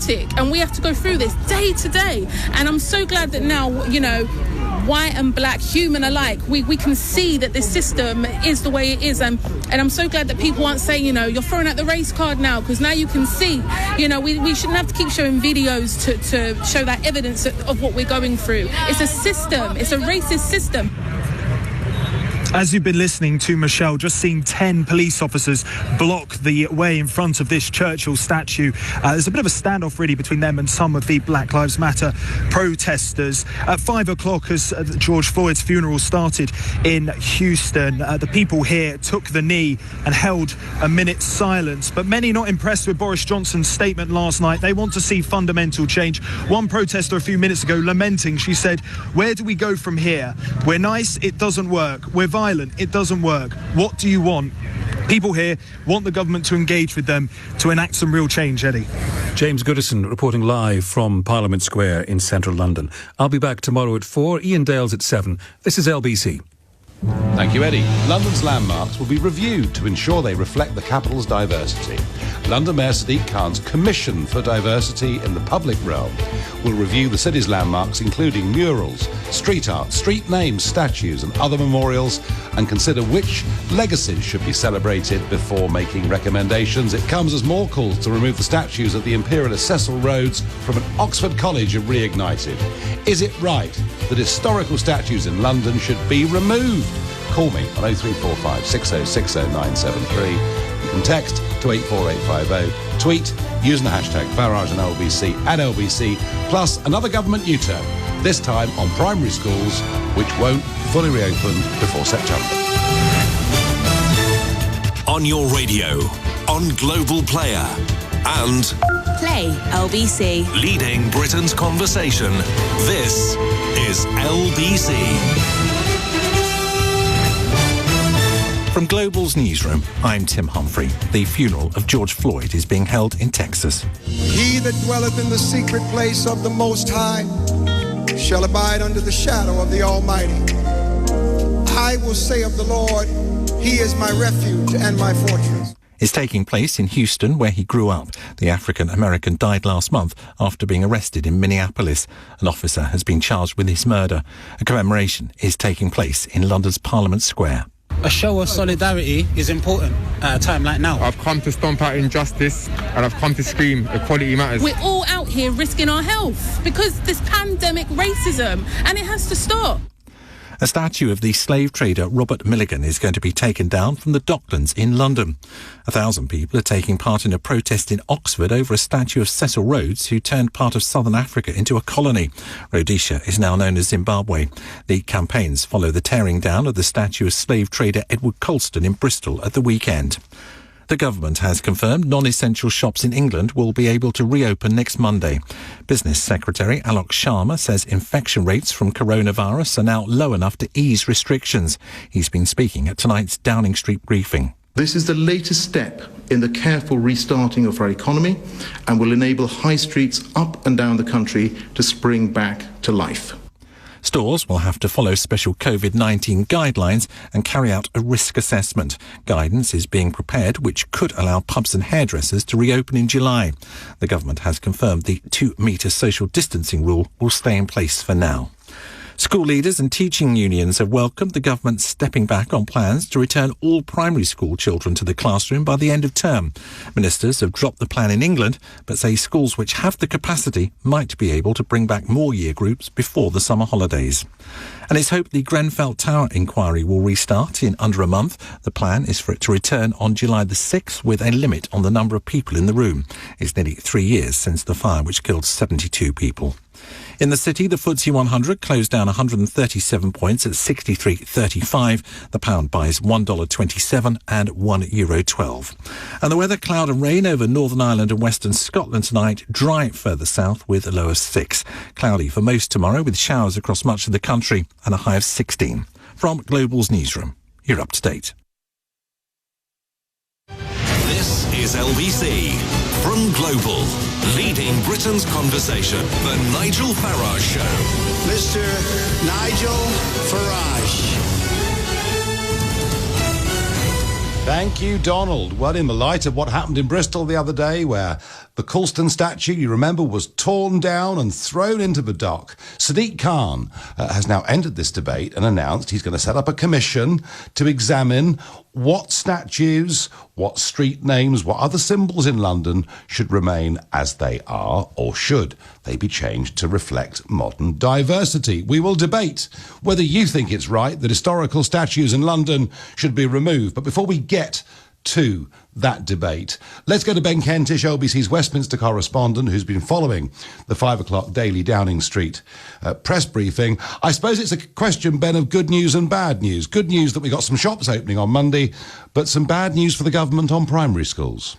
chaotic, and we have to go through this day to day. And I'm so glad that now, you know, white and black, human alike, we can see that this system is the way it is. And I'm so glad that people aren't saying, you know, you're throwing out the race card now, because now you can see, you know, we shouldn't have to keep showing videos to show that evidence of what we're going through. It's a system. It's a racist system. As you've been listening to Michelle, just seeing 10 police officers block the way in front of this Churchill statue. There's a bit of a standoff really between them and some of the Black Lives Matter protesters. At 5 o'clock, as George Floyd's funeral started in Houston, the people here took the knee and held a minute's silence. But many not impressed with Boris Johnson's statement last night. They want to see fundamental change. One protester a few minutes ago lamenting, she said, "Where do we go from here? We're nice, it doesn't work. We're violent, it doesn't work. What do you want?" People here want the government to engage with them to enact some real change, Eddie. James Goodison reporting live from Parliament Square in central London. I'll be back tomorrow at 4. Ian Dale's at 7. This is LBC. Thank you, Eddie. London's landmarks will be reviewed to ensure they reflect the capital's diversity. London Mayor Sadiq Khan's Commission for Diversity in the Public Realm will review the city's landmarks, including murals, street art, street names, statues and other memorials, and consider which legacies should be celebrated before making recommendations. It comes as more calls to remove the statues at the Imperialist Cecil Rhodes from an Oxford college are reignited. Is it right that historical statues in London should be removed? Call me on 0345 6060 973. You can text to 84850. Tweet using the hashtag Farage and LBC at LBC, plus another government U-turn, this time on primary schools, which won't fully reopen before September. On your radio, on Global Player, and Play LBC. Leading Britain's conversation. This is LBC. From Global's newsroom, I'm Tim Humphrey. The funeral of George Floyd is being held in Texas. He that dwelleth in the secret place of the Most High shall abide under the shadow of the Almighty. I will say of the Lord, He is my refuge and my fortress. Is taking place in Houston, where he grew up. The African-American died last month after being arrested in Minneapolis. An officer has been charged with his murder. A commemoration is taking place in London's Parliament Square. A show of solidarity is important at a time like now. I've come to stomp out injustice and I've come to scream equality matters. We're all out here risking our health because this pandemic racism, and it has to stop. A statue of the slave trader Robert Milligan is going to be taken down from the Docklands in London. 1,000 people are taking part in a protest in Oxford over a statue of Cecil Rhodes, who turned part of southern Africa into a colony. Rhodesia is now known as Zimbabwe. The campaigns follow the tearing down of the statue of slave trader Edward Colston in Bristol at the weekend. The government has confirmed non-essential shops in England will be able to reopen next Monday. Business Secretary Alok Sharma says infection rates from coronavirus are now low enough to ease restrictions. He's been speaking at tonight's Downing Street briefing. This is the latest step in the careful restarting of our economy and will enable high streets up and down the country to spring back to life. Stores will have to follow special COVID-19 guidelines and carry out a risk assessment. Guidance is being prepared, which could allow pubs and hairdressers to reopen in July. The government has confirmed the 2-metre social distancing rule will stay in place for now. School leaders and teaching unions have welcomed the government stepping back on plans to return all primary school children to the classroom by the end of term. Ministers have dropped the plan in England, but say schools which have the capacity might be able to bring back more year groups before the summer holidays. And it's hoped the Grenfell Tower inquiry will restart in under a month. The plan is for it to return on July the 6th with a limit on the number of people in the room. It's nearly 3 years since the fire which killed 72 people. In the city, the FTSE 100 closed down 137 points at 63.35. The pound buys $1.27 and €1.12. And the weather, cloud and rain over Northern Ireland and Western Scotland tonight. Dry further south with a low of 6. Cloudy for most tomorrow with showers across much of the country and a high of 16. From Global's newsroom, you're up to date. This is LBC from Global, leading Britain's conversation. The Nigel Farage Show. Mr. Nigel Farage. Thank you, Donald. Well, in the light of what happened in Bristol the other day, where The Colston statue, you remember, was torn down and thrown into the dock. Sadiq Khan has now ended this debate and announced he's going to set up a commission to examine what statues, what street names, what other symbols in London should remain as they are, or should they be changed to reflect modern diversity. We will debate whether you think it's right that historical statues in London should be removed. But before we get to that debate, let's go to Ben Kentish, LBC's Westminster correspondent, who's been following the 5 o'clock daily Downing Street press briefing. I suppose it's a question, Ben, of good news and bad news. Good news that we got some shops opening on Monday, but some bad news for the government on primary schools.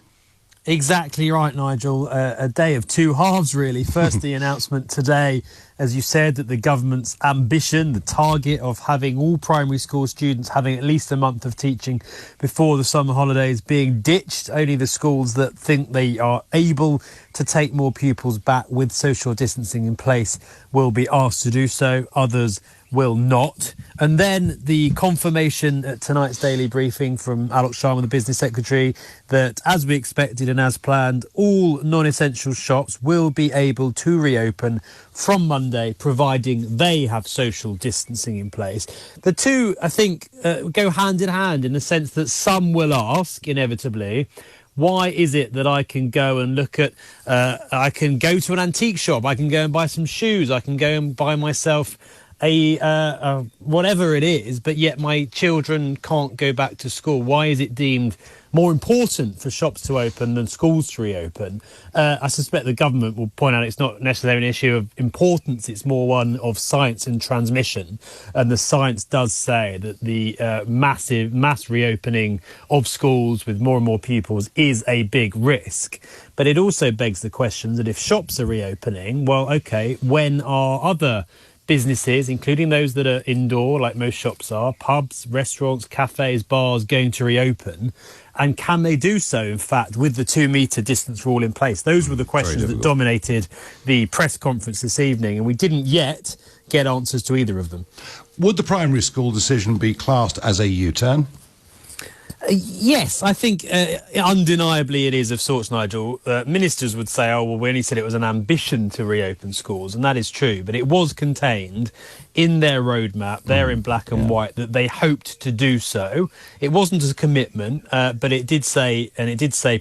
Exactly right, Nigel. A day of two halves, really. First, the announcement today, as you said, that the government's ambition, the target of having all primary school students having at least a month of teaching before the summer holidays being ditched. Only the schools that think they are able to take more pupils back with social distancing in place will be asked to do so. Others will not. And then the confirmation at tonight's daily briefing from Alok Sharma, the business secretary, that as we expected and as planned, all non-essential shops will be able to reopen from Monday, providing they have social distancing in place. The two, I think, go hand in hand in the sense that some will ask, inevitably, why is it that I can go and look at, I can go to an antique shop, I can go and buy some shoes, I can go and buy myself a whatever it is, but yet my children can't go back to school? Why is it deemed more important for shops to open than schools to reopen? I suspect the government will point out it's not necessarily an issue of importance, it's more one of science and transmission. And the science does say that the mass reopening of schools with more and more pupils is a big risk. But it also begs the question that if shops are reopening, well, OK, when are other businesses, including those that are indoor, like most shops are, pubs, restaurants, cafes, bars, going to reopen? And can they do so, in fact, with the 2 metre distance rule in place? Those were the questions that dominated the press conference this evening, and we didn't yet get answers to either of them. Would the primary school decision be classed as a U-turn? Yes, I think undeniably it is of sorts, Nigel. Ministers would say, oh, well, we only said it was an ambition to reopen schools, and that is true, but it was contained in their roadmap, there in black and white, that they hoped to do so. It wasn't a commitment, but it did say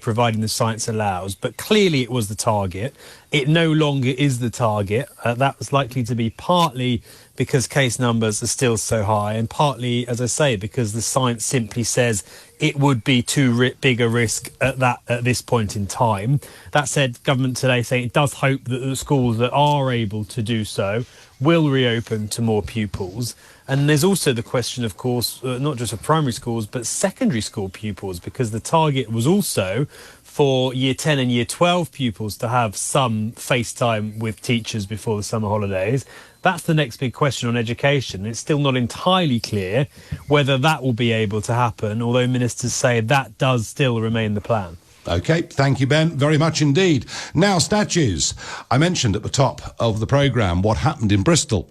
providing the science allows, but clearly it was the target. It no longer is the target. That was likely to be partly because case numbers are still so high, and partly, as I say, because the science simply says it would be too big a risk at this point in time. That said, government today saying it does hope that the schools that are able to do so will reopen to more pupils. And there's also the question, of course, not just of primary schools, but secondary school pupils, because the target was also for Year 10 and Year 12 pupils to have some FaceTime with teachers before the summer holidays. That's the next big question on education. It's still not entirely clear whether that will be able to happen, although ministers say that does still remain the plan. OK, thank you, Ben, very much indeed. Now, statues. I mentioned at the top of the programme what happened in Bristol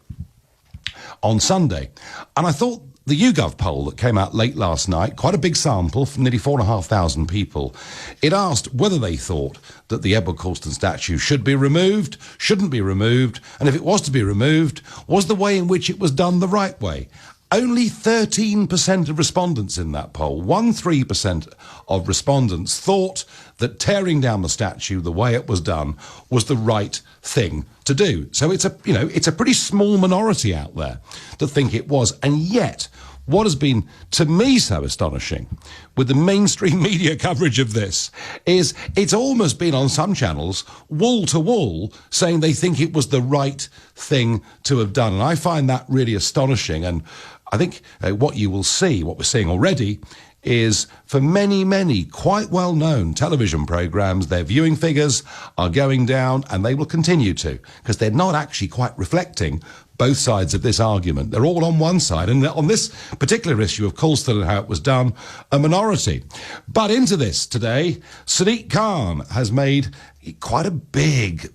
on Sunday, and I thought the YouGov poll that came out late last night, quite a big sample from nearly 4,500 people, it asked whether they thought that the Edward Colston statue should be removed, shouldn't be removed, and if it was to be removed, was the way in which it was done the right way? Only 13% of respondents in that poll, 13% of respondents thought that tearing down the statue the way it was done was the right thing to do. So it's a pretty small minority out there that think it was. And yet, what has been, to me, so astonishing with the mainstream media coverage of this is it's almost been on some channels wall to wall saying they think it was the right thing to have done. And I find that really astonishing. And I think what you will see, what we're seeing already, is for many, many quite well-known television programmes, their viewing figures are going down, and they will continue to, because they're not actually quite reflecting both sides of this argument. They're all on one side, and on this particular issue of Colston and how it was done, a minority. But into this today, Sadiq Khan has made quite a big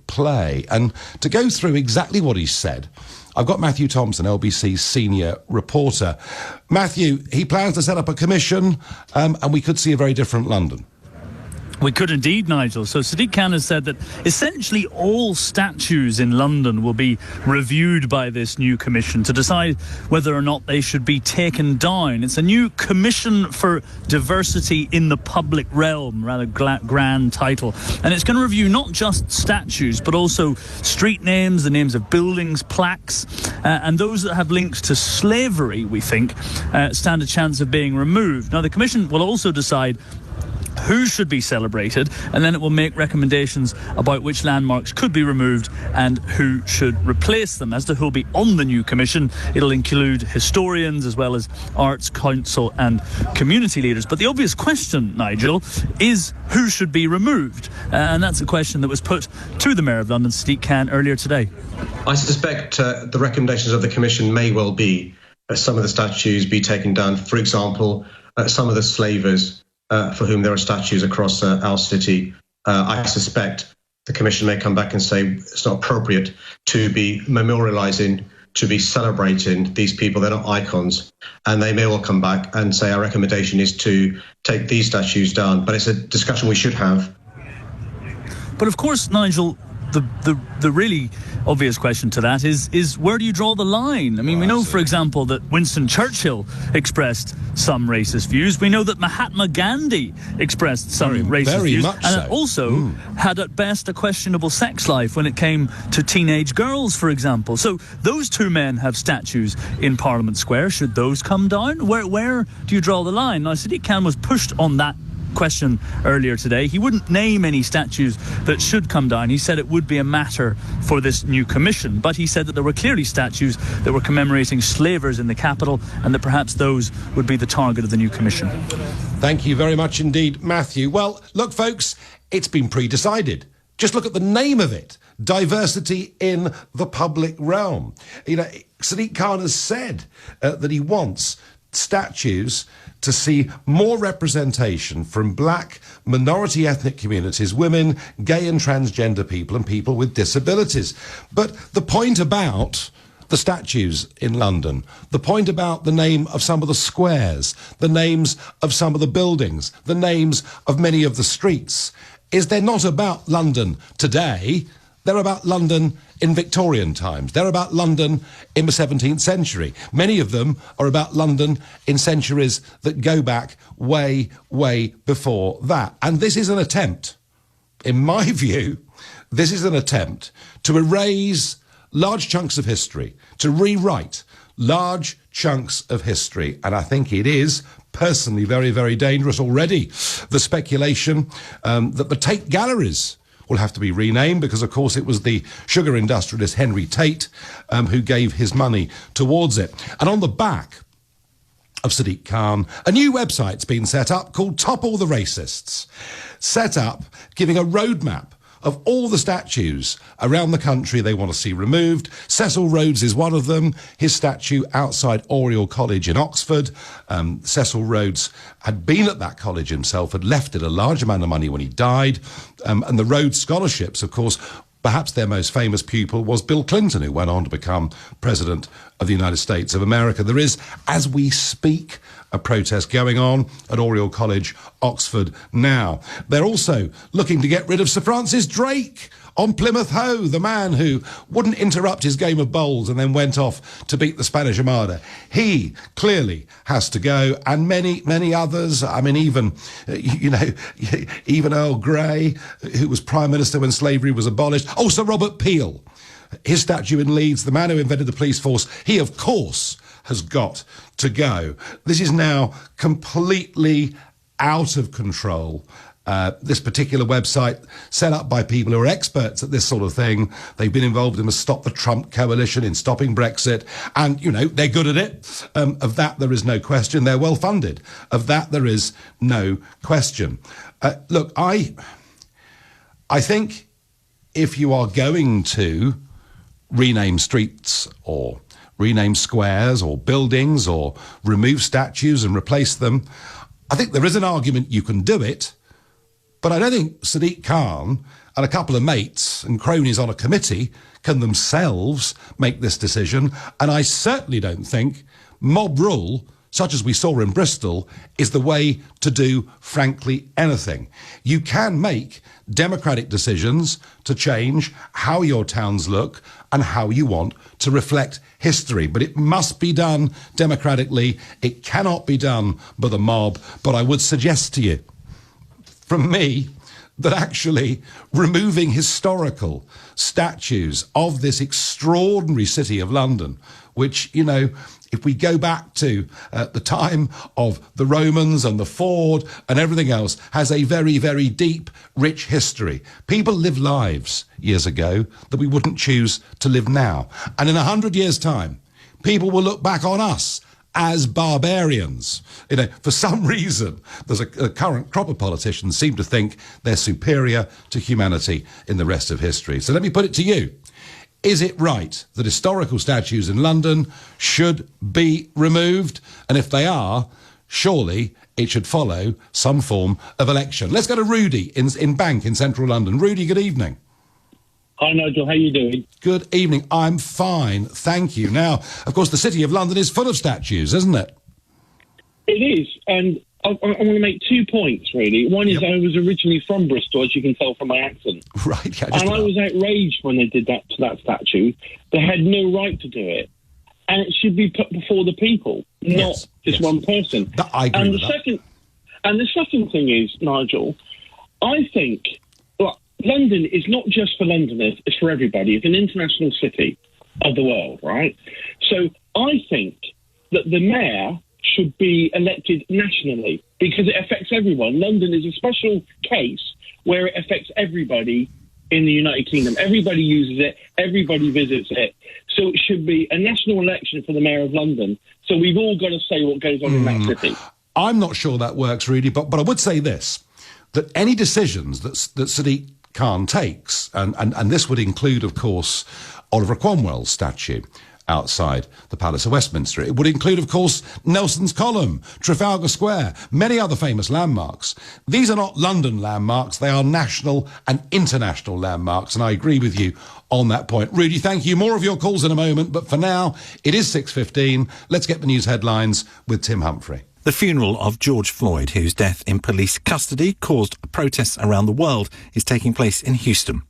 play. And to go through exactly what he said, I've got Matthew Thompson, LBC's senior reporter. Matthew, he plans to set up a commission, and we could see a very different London. We could indeed, Nigel. So Sadiq Khan has said that essentially all statues in London will be reviewed by this new commission to decide whether or not they should be taken down. It's a new commission for diversity in the public realm, rather grand title. And it's going to review not just statues, but also street names, the names of buildings, plaques, and those that have links to slavery, we think, stand a chance of being removed. Now, the commission will also decide who should be celebrated, and then it will make recommendations about which landmarks could be removed and who should replace them. As to who will be on the new commission, it'll include historians as well as arts council and community leaders. But the obvious question, Nigel, is who should be removed? And that's a question that was put to the Mayor of London, Sadiq Khan, earlier today. I suspect the recommendations of the commission may well be some of the statues be taken down. For example, some of the slavers for whom there are statues across our city. I suspect the commission may come back and say it's not appropriate to be memorialising, to be celebrating these people. They're not icons. And they may well come back and say our recommendation is to take these statues down. But it's a discussion we should have. But of course, Nigel, the really obvious question to that is where do you draw the line? I mean, we know, for example, that Winston Churchill expressed some racist views. We know that Mahatma Gandhi expressed some racist views, and also had at best a questionable sex life when it came to teenage girls, for example. So those two men have statues in Parliament Square. Should those come down? Where do you draw the line? Now, Sadiq Khan was pushed on that question earlier today. He wouldn't name any statues that should come down. He said it would be a matter for this new commission, but he said that there were clearly statues that were commemorating slavers in the capital, and that perhaps those would be the target of the new commission. Thank you very much indeed, Matthew. Well, look, folks, it's been pre-decided. Just look at the name of it. Diversity in the public realm. You know, Sadiq Khan has said that he wants statues to see more representation from black minority ethnic communities, women, gay and transgender people, and people with disabilities. But the point about the statues in London, the point about the name of some of the squares, the names of some of the buildings, the names of many of the streets, is they're not about London today. They're about London in Victorian times. They're about London in the 17th century. Many of them are about London in centuries that go back way, way before that. And this is an attempt, in my view, this is an attempt to erase large chunks of history, to rewrite large chunks of history. And I think it is personally very, very dangerous already. The speculation that the Tate galleries will have to be renamed because, of course, it was the sugar industrialist Henry Tate who gave his money towards it. And on the back of Sadiq Khan, a new website's been set up called Topple the Racists, set up giving a roadmap of all the statues around the country they want to see removed. Cecil Rhodes is one of them. His statue outside Oriel College in Oxford. Cecil Rhodes had been at that college himself, had left it a large amount of money when he died. And the Rhodes Scholarships, of course, perhaps their most famous pupil was Bill Clinton, who went on to become President of the United States of America. There is, as we speak, a protest going on at Oriel College, Oxford now. They're also looking to get rid of Sir Francis Drake on Plymouth Hoe, the man who wouldn't interrupt his game of bowls and then went off to beat the Spanish Armada. He clearly has to go, and many, many others. I mean, even Earl Grey, who was Prime Minister when slavery was abolished. Oh, Sir Robert Peel, his statue in Leeds, the man who invented the police force, he, of course, has got to go. This is now completely out of control. This particular website, set up by people who are experts at this sort of thing. They've been involved in the Stop the Trump coalition, in stopping Brexit, and, you know, they're good at it. Of that, there is no question. They're well funded. Of that, there is no question. Look, I think if you are going to rename streets or rename squares or buildings or remove statues and replace them, I think there is an argument you can do it. But I don't think Sadiq Khan and a couple of mates and cronies on a committee can themselves make this decision. And I certainly don't think mob rule such as we saw in Bristol, is the way to do, frankly, anything. You can make democratic decisions to change how your towns look and how you want to reflect history. But it must be done democratically. It cannot be done by the mob. But I would suggest to you, from me, that actually removing historical statues of this extraordinary city of London, which, you know, if we go back to the time of the Romans and the Ford and everything else, has a very, very deep, rich history. People lived lives years ago that we wouldn't choose to live now. And in 100 years' time, people will look back on us as barbarians. You know, for some reason, there's a current crop of politicians seem to think they're superior to humanity in the rest of history. So let me put it to you. Is it right that historical statues in London should be removed? And if they are, surely it should follow some form of election. Let's go to Rudy in Bank in central London. Rudy, good evening. Hi, Nigel. How are you doing? Good evening. I'm fine, thank you. Now, of course, the City of London is full of statues, isn't it? It is, and I want to make 2 points, really. One is I was originally from Bristol, as you can tell from my accent. Right. Yeah, and I was outraged when they did that to that statue. They had no right to do it. And it should be put before the people, not just one person. I agree with that. And the second thing is, Nigel, I think London is not just for Londoners, it's for everybody. It's an international city of the world, right? So I think that the mayor should be elected nationally because it affects everyone. London is a special case where it affects everybody in the United Kingdom. Everybody uses it, everybody visits it. So it should be a national election for the mayor of London. So we've all got to say what goes on in that city. I'm not sure that works really, but I would say this, that any decisions that Sadiq Khan takes, and this would include, of course, Oliver Cromwell's statue outside the Palace of Westminster. It would include, of course, Nelson's Column, Trafalgar Square, many other famous landmarks. These are not London landmarks, they are national and international landmarks, and I agree with you on that point. Rudy, thank you. More of your calls in a moment, but for now, it is 6:15. Let's get the news headlines with Tim Humphrey. The funeral of George Floyd, whose death in police custody caused protests around the world, is taking place in Houston.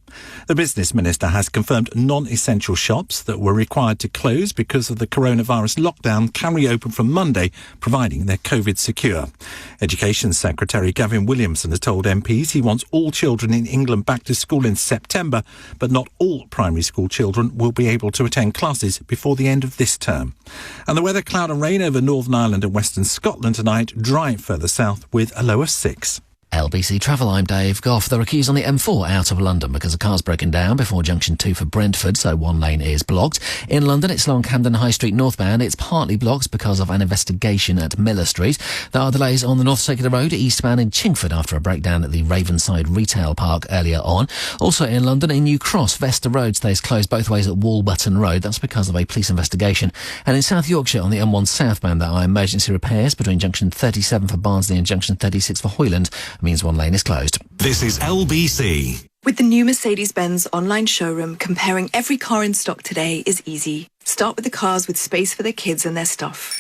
The business minister has confirmed non-essential shops that were required to close because of the coronavirus lockdown can reopen from Monday, providing they're COVID secure. Education Secretary Gavin Williamson has told MPs he wants all children in England back to school in September, but not all primary school children will be able to attend classes before the end of this term. And the weather, cloud and rain over Northern Ireland and Western Scotland tonight, dry further south with a low of 6. LBC Travel, I'm Dave Goff. There are queues on the M4 out of London because a car's broken down before junction 2 for Brentford, so one lane is blocked. In London, it's along Camden High Street northbound. It's partly blocked because of an investigation at Miller Street. There are delays on the North Circular Road eastbound in Chingford after a breakdown at the Ravenside Retail Park earlier on. Also in London, in New Cross, Vesta Road stays closed both ways at Walbutton Road. That's because of a police investigation. And in South Yorkshire, on the M1 southbound, there are emergency repairs between junction 37 for Barnsley and junction 36 for Hoyland. It means one lane is closed. This is LBC. With the new Mercedes-Benz online showroom, comparing every car in stock today is easy. Start with the cars with space for their kids and their stuff.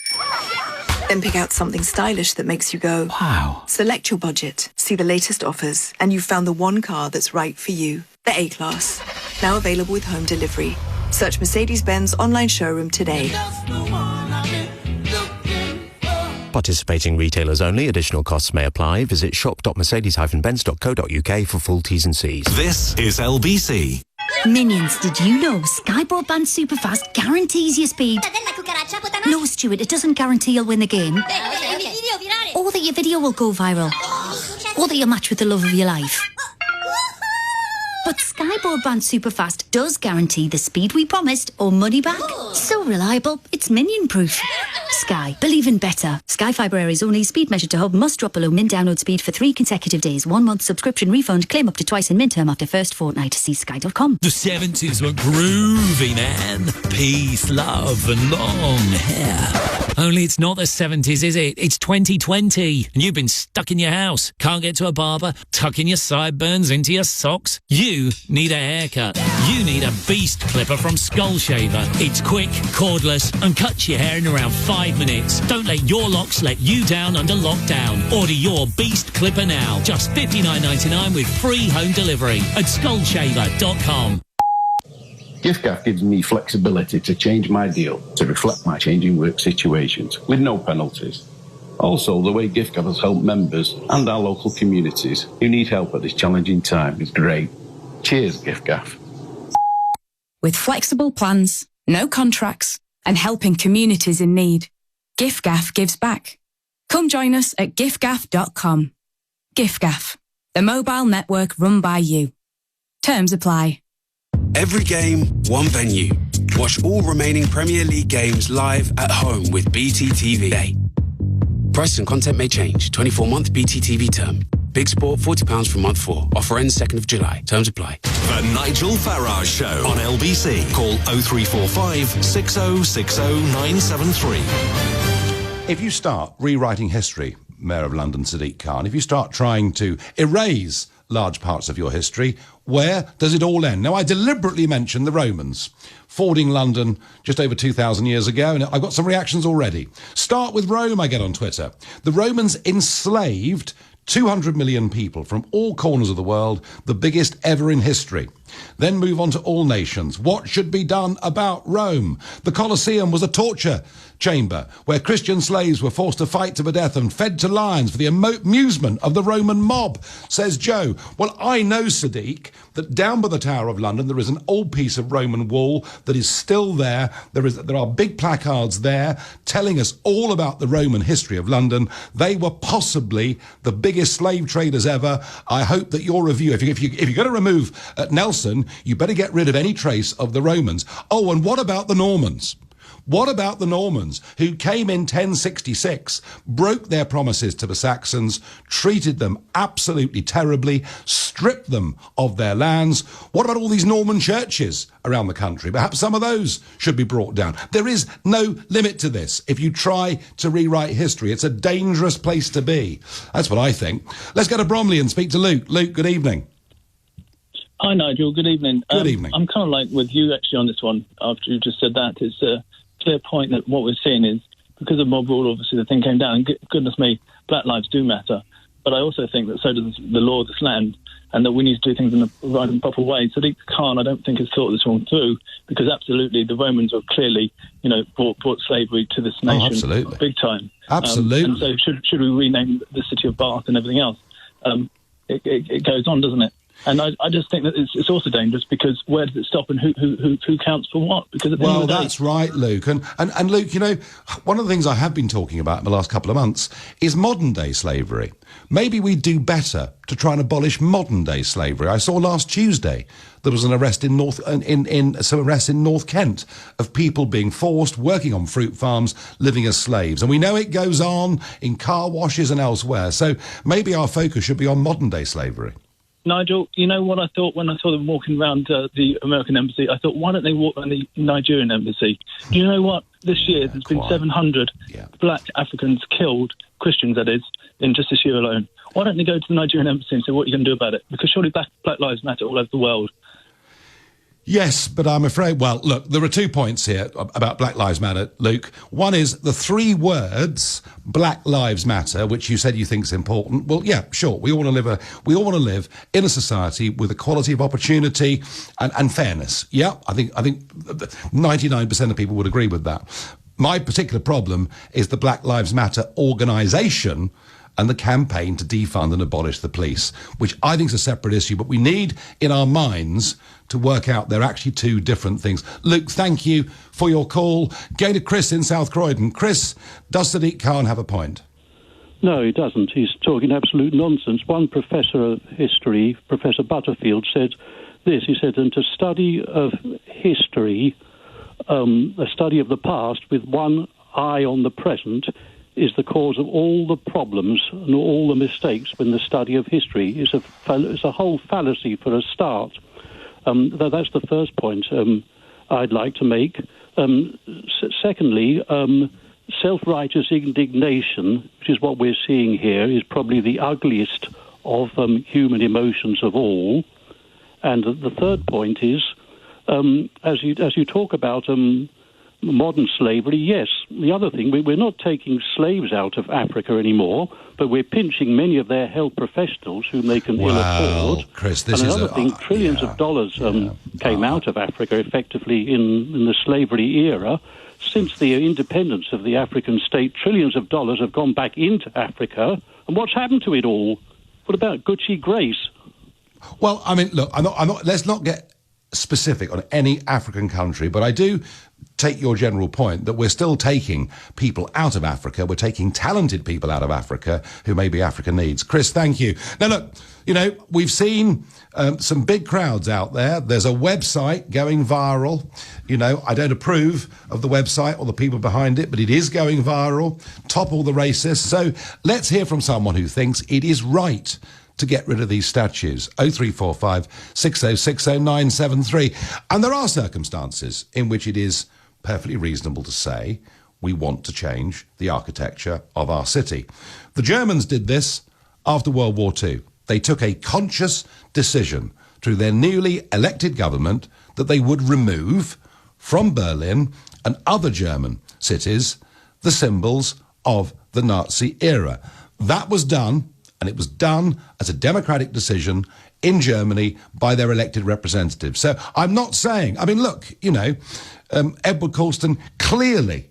Then pick out something stylish that makes you go, wow. Select your budget, see the latest offers, and you've found the one car that's right for you. The A-Class. Now available with home delivery. Search Mercedes-Benz online showroom today. Participating retailers only. Additional costs may apply. Visit shop.mercedes-benz.co.uk for full T's and C's. This is LBC. Minions, did you know Sky Broadband Superfast guarantees your speed? No, Stuart, it doesn't guarantee you'll win the game. Or that your video will go viral. Or that you'll match with the love of your life. But Sky Broadband Superfast does guarantee the speed we promised or money back. So reliable, it's minion-proof. Sky, believe in better. Sky Fibre Area's only speed measured to hub must drop below min download speed for 3 consecutive days. 1 month subscription refund. Claim up to twice in min term after first fortnight. See sky.com. The 70s were groovy, man. Peace, love and long hair. Only it's not the 70s, is it? It's 2020 and you've been stuck in your house. Can't get to a barber, tucking your sideburns into your socks. You you need a haircut, you need a beast clipper from Skull Shaver. It's quick, cordless, and cuts your hair in around 5 minutes. Don't let your locks let you down under lockdown. Order your beast clipper now. Just $59.99 with free home delivery at skullshaver.com. GiftGaff gives me flexibility to change my deal to reflect my changing work situations with no penalties. Also, the way GiftGaff has helped members and our local communities who need help at this challenging time is great. Cheers, GiftGaff. With flexible plans, no contracts, and helping communities in need, GiftGaff gives back. Come join us at giftgaff.com. GiftGaff, the mobile network run by you. Terms apply. Every game, one venue. Watch all remaining Premier League games live at home with BT TV. Price and content may change. 24-month BT TV term. Big Sport, £40 for month 4. Offer ends 2nd of July. Terms apply. The Nigel Farage Show on LBC. Call 0345 6060 973. If you start rewriting history, Mayor of London Sadiq Khan, if you start trying to erase large parts of your history, where does it all end? Now, I deliberately mentioned the Romans fording London just over 2,000 years ago, and I've got some reactions already. Start with Rome, I get on Twitter. The Romans enslaved 200 million people from all corners of the world, the biggest ever in history. Then move on to all nations. What should be done about Rome? The Colosseum was a torture chamber where Christian slaves were forced to fight to the death and fed to lions for the amusement of the Roman mob, says Joe. Well, I know, Sadiq, that down by the Tower of London there is an old piece of Roman wall that is still there. There are big placards there telling us all about the Roman history of London. They were possibly the biggest slave traders ever. I hope that your review, if you're going to remove Nelson, you better get rid of any trace of the Romans. Oh, and what about the Normans? What about the Normans who came in 1066, broke their promises to the Saxons, treated them absolutely terribly, stripped them of their lands? What about all these Norman churches around the country? Perhaps some of those should be brought down. There is no limit to this. If you try to rewrite history, it's a dangerous place to be. That's what I think. Let's go to Bromley and speak to Luke. Luke, good evening. Hi, Nigel. Good evening. Good evening. I'm kind of like with you, actually, on this one, after you just said that. It's a clear point that what we're seeing is, because of mob rule, obviously, the thing came down. And goodness me, black lives do matter. But I also think that so does the law of this land, and that we need to do things in the right and proper way. Sadiq Khan, I don't think, has thought this one through, because absolutely the Romans were clearly, brought slavery to this nation. Oh, absolutely. Big time. Absolutely. And so should we rename the city of Bath and everything else? It goes on, doesn't it? And I just think that it's also dangerous, because where does it stop, and who counts for what? Because at the end of the day, that's right, Luke. And Luke, one of the things I have been talking about in the last couple of months is modern-day slavery. Maybe we do better to try and abolish modern-day slavery. I saw last Tuesday there was an arrest in North Kent of people being forced, working on fruit farms, living as slaves. And we know it goes on in car washes and elsewhere. So maybe our focus should be on modern-day slavery. Nigel, you know what I thought when I saw them walking around the American embassy? I thought, why don't they walk around the Nigerian embassy? Do you know what? This year there's been 700 black Africans killed, Christians that is, in just this year alone. Why don't they go to the Nigerian embassy and say, what are you going to do about it? Because surely black lives matter all over the world. Yes, but I'm afraid, well, look, there are 2 points here about Black Lives Matter, Luke. One is the 3 words, Black Lives Matter, which you said you think is important. Well, yeah, sure. We all want to live in a society with equality of opportunity and fairness. Yeah, I think 99% of people would agree with that. My particular problem is the Black Lives Matter organisation and the campaign to defund and abolish the police, which I think is a separate issue, but we need in our minds to work out they're actually 2 different things. Luke, thank you for your call. Going to Chris in South Croydon. Chris, does Sadiq Khan have a point? No, he doesn't. He's talking absolute nonsense. One professor of history, Professor Butterfield, said this. He said, and to study of history, a study of the past with one eye on the present, is the cause of all the problems and all the mistakes when the study of history is a whole fallacy for a start. That's the first point I'd like to make. Secondly, self-righteous indignation, which is what we're seeing here, is probably the ugliest of human emotions of all. And the third point is, as you talk about modern slavery, yes. The other thing, we're not taking slaves out of Africa anymore, but we're pinching many of their health professionals whom they can ill afford. Chris, this and is another thing, trillions of dollars came out of Africa effectively in the slavery era. Since the independence of the African state, trillions of dollars have gone back into Africa. And what's happened to it all? What about Gucci Grace? Well, I mean, look, I'm not. Let's not get specific on any African country, but I do take your general point that we're still taking people out of Africa. We're taking talented people out of Africa who maybe Africa needs. Chris, thank you. Now, look, we've seen some big crowds out there. There's a website going viral. I don't approve of the website or the people behind it, but it is going viral. Topple the racists. So let's hear from someone who thinks it is right to get rid of these statues. 0345 6060 973. And there are circumstances in which it is perfectly reasonable to say we want to change the architecture of our city. The Germans did this after World War II. They took a conscious decision through their newly elected government that they would remove from Berlin and other German cities the symbols of the Nazi era. That was done, and it was done as a democratic decision in Germany by their elected representatives. So I'm not saying, look, Edward Colston, clearly,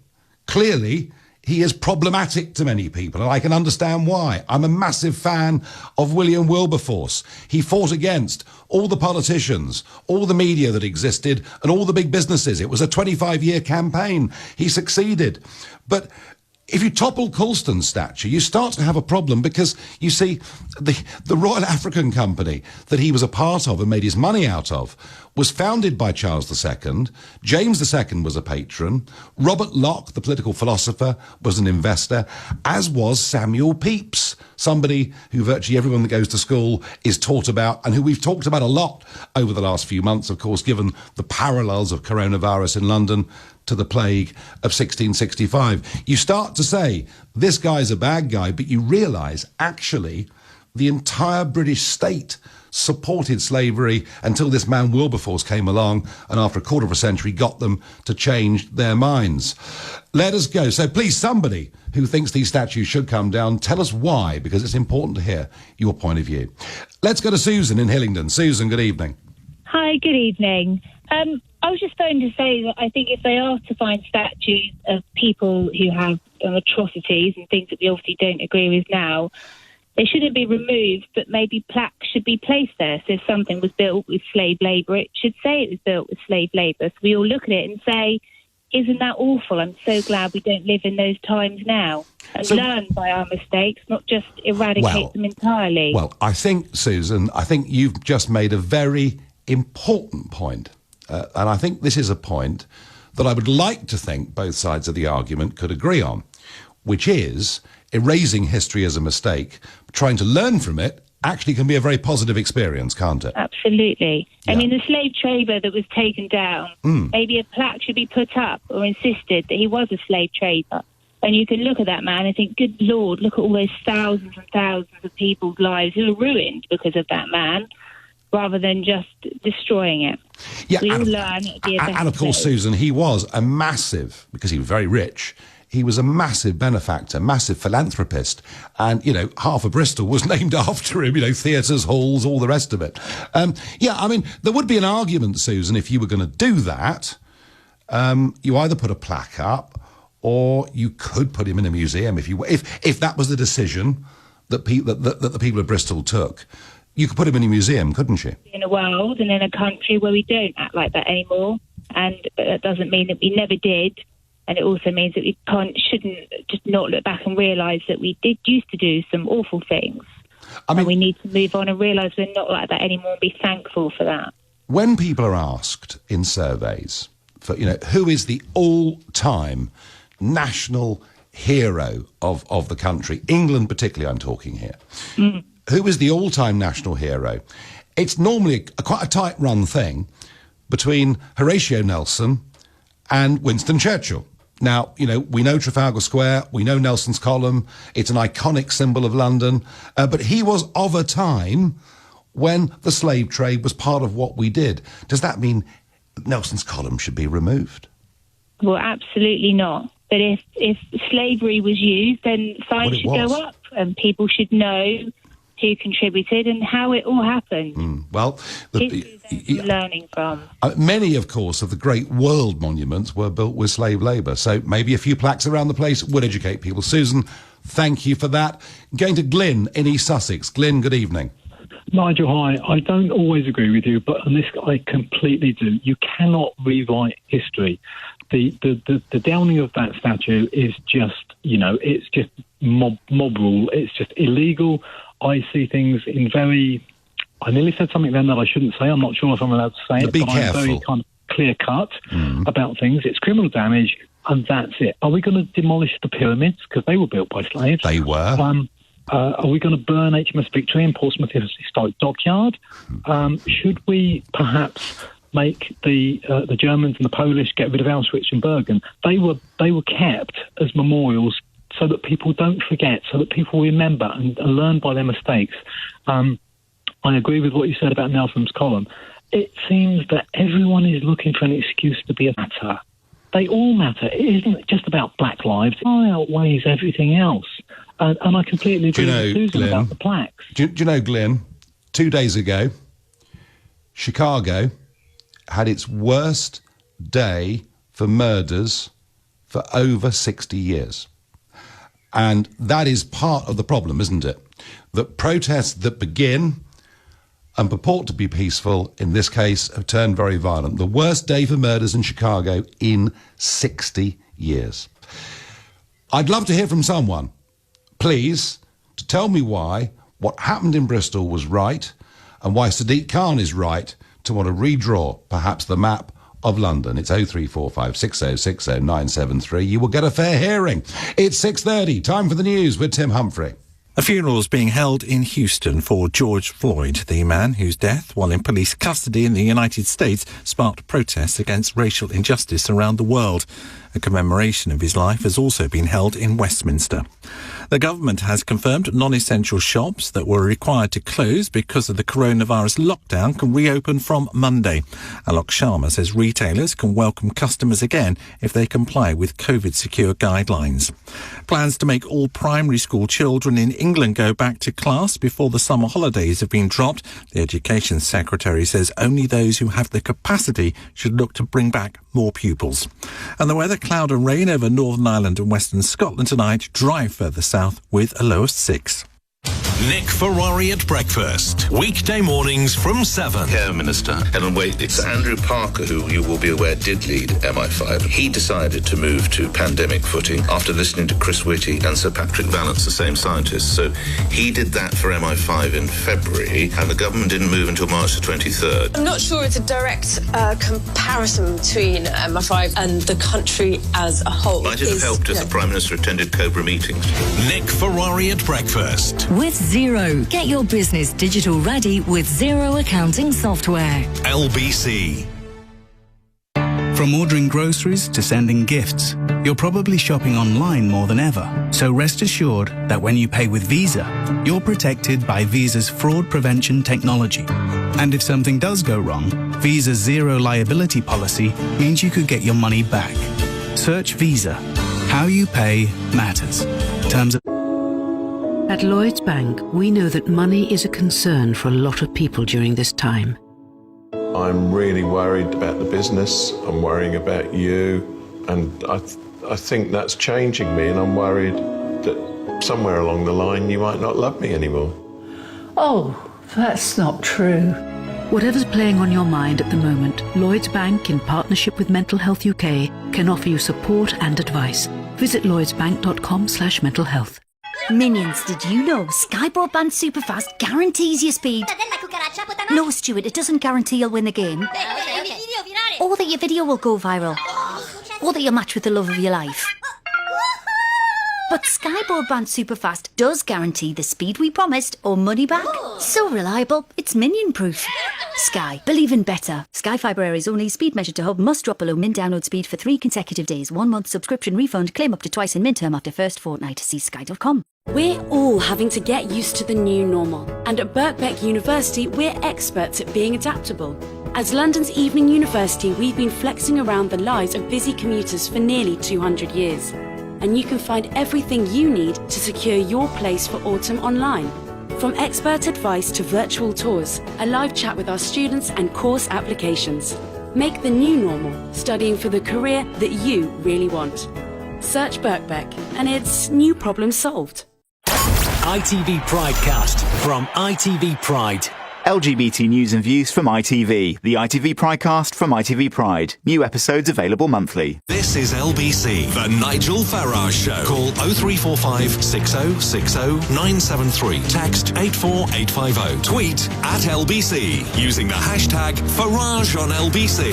he is problematic to many people, and I can understand why. I'm a massive fan of William Wilberforce. He fought against all the politicians, all the media that existed, and all the big businesses. It was a 25-year campaign. He succeeded. But if you topple Colston's statue, you start to have a problem because, you see, the Royal African Company that he was a part of and made his money out of was founded by Charles II. James II was a patron. Robert Locke, the political philosopher, was an investor, as was Samuel Pepys, somebody who virtually everyone that goes to school is taught about and who we've talked about a lot over the last few months, of course, given the parallels of coronavirus in London to the plague of 1665. You start to say, this guy's a bad guy, but you realise, actually, the entire British state supported slavery until this man Wilberforce came along and after a quarter of a century got them to change their minds. Let us go. So please, somebody who thinks these statues should come down, tell us why, because it's important to hear your point of view. Let's go to Susan in Hillingdon. Susan, good evening. Hi, good evening. I was just going to say that I think if they are to find statues of people who have atrocities and things that we obviously don't agree with now, they shouldn't be removed, but maybe plaques should be placed there. So if something was built with slave labour, it should say it was built with slave labour. So we all look at it and say, isn't that awful? I'm so glad we don't live in those times now. And learn by our mistakes, not just eradicate them entirely. Well, I think, Susan, you've just made a very important point. And I think this is a point that I would like to think both sides of the argument could agree on, which is erasing history as a mistake, trying to learn from it, actually can be a very positive experience, can't it? Absolutely. Yeah. I mean, the slave trader that was taken down, maybe a plaque should be put up or insisted that he was a slave trader. And you can look at that man and think, good Lord, look at all those thousands and thousands of people's lives who are ruined because of that man, rather than just destroying it. Yeah, we all learn. And of course, Susan, he was a massive, because he was very rich, he was a massive benefactor, massive philanthropist. And, half of Bristol was named after him, theatres, halls, all the rest of it. There would be an argument, Susan, if you were going to do that. You either put a plaque up or you could put him in a museum if that was the decision that the people of Bristol took. You could put him in a museum, couldn't you? In a world and in a country where we don't act like that anymore. And that doesn't mean that we never did. And it also means that we shouldn't just not look back and realise that we used to do some awful things. And we need to move on and realise we're not like that anymore and be thankful for that. When people are asked in surveys for, who is the all-time national hero of the country, England particularly I'm talking here, who is the all-time national hero, it's normally quite a tight-run thing between Horatio Nelson and Winston Churchill. Now, we know Trafalgar Square, we know Nelson's Column, it's an iconic symbol of London, but he was of a time when the slave trade was part of what we did. Does that mean Nelson's column should be removed? Well, absolutely not. But if slavery was used, then fines should go up and people should know who contributed and how it all happened. Well, learning from. Many, of course, of the great world monuments were built with slave labour, so maybe a few plaques around the place would educate people. Susan, thank you for that. Going to Glyn in East Sussex. Glyn, good evening. Nigel, hi. I don't always agree with you, but on this I completely do. You cannot rewrite history. The downing of that statue is just, it's just mob rule. It's just illegal. I see things in I nearly said something then that I shouldn't say. I'm not sure if I'm allowed to say it, but I'm very kind of clear-cut about things. It's criminal damage, and that's it. Are we going to demolish the pyramids? Because they were built by slaves. They were. Are we going to burn HMS Victory in Portsmouth Historic Dockyard? Should we perhaps make the Germans and the Polish get rid of Auschwitz and Bergen? They were kept as memorials so that people don't forget, so that people remember and learn by their mistakes. I agree with what you said about Nelson's column. It seems that everyone is looking for an excuse to be a matter. They all matter. It isn't just about black lives. It outweighs everything else. And I completely agree with Susan Glenn, about the plaques. Do you know, Glenn, 2 days ago, Chicago had its worst day for murders for over 60 years. And that is part of the problem, isn't it? That protests that begin and purport to be peaceful, in this case, have turned very violent. The worst day for murders in Chicago in 60 years. I'd love to hear from someone, please, to tell me why what happened in Bristol was right and why Sadiq Khan is right to want to redraw, perhaps, the map of London. It's 0345 6060 973. You will get a fair hearing. It's 6:30. Time for the news with Tim Humphrey. A funeral is being held in Houston for George Floyd, the man whose death, while in police custody in the United States, sparked protests against racial injustice around the world. A commemoration of his life has also been held in Westminster. The government has confirmed non-essential shops that were required to close because of the coronavirus lockdown can reopen from Monday. Alok Sharma says retailers can welcome customers again if they comply with COVID-secure guidelines. Plans to make all primary school children in England go back to class before the summer holidays have been dropped. The Education Secretary says only those who have the capacity should look to bring back more pupils. And the weather, cloud and rain over Northern Ireland and Western Scotland tonight, dry further south with a low of 6. Nick Ferrari at breakfast. Weekday mornings from 7. Care Minister Helen Wait. It's Andrew Parker, who you will be aware did lead MI5. He decided to move to pandemic footing after listening to Chris Whitty and Sir Patrick Vallance, the same scientists. So he did that for MI5 in February, and the government didn't move until March the 23rd. I'm not sure it's a direct comparison between MI5 and the country as a whole. Might it have helped if the Prime Minister attended Cobra meetings? Nick Ferrari at breakfast. With Xero. Get your business digital ready with Xero accounting software. LBC. From ordering groceries to sending gifts, you're probably shopping online more than ever. So rest assured that when you pay with Visa, you're protected by Visa's fraud prevention technology. And if something does go wrong, Visa's zero liability policy means you could get your money back. Search Visa. How you pay matters. Terms of... At Lloyds Bank, we know that money is a concern for a lot of people during this time. I'm really worried about the business. I'm worrying about you. And I think that's changing me, and I'm worried that somewhere along the line you might not love me anymore. Oh, that's not true. Whatever's playing on your mind at the moment, Lloyds Bank, in partnership with Mental Health UK, can offer you support and advice. Visit lloydsbank.com/mentalhealth. Minions, did you know Sky Broadband Superfast guarantees your speed? No, Stuart, it doesn't guarantee you'll win the game. Or that your video will go viral. Or that you'll match with the love of your life. But Sky Broadband Superfast does guarantee the speed we promised or money back. So reliable, it's minion-proof. Sky. Believe in better. Sky Fibre areas only. Speed measured to hub. Must drop below min download speed for 3 consecutive days. 1 month subscription refund. Claim up to twice in min term after first fortnight. See sky.com. We're all having to get used to the new normal. And at Birkbeck University, we're experts at being adaptable. As London's evening university, we've been flexing around the lives of busy commuters for nearly 200 years. And you can find everything you need to secure your place for autumn online. From expert advice to virtual tours, a live chat with our students and course applications. Make the new normal, studying for the career that you really want. Search Birkbeck and it's new problem solved. ITV Pridecast from ITV Pride. LGBT news and views from ITV. The ITV Pridecast from ITV Pride. New episodes available monthly. This is LBC, the Nigel Farage Show. Call 0345 6060 973. Text 84850. Tweet at LBC using the hashtag Farage on LBC.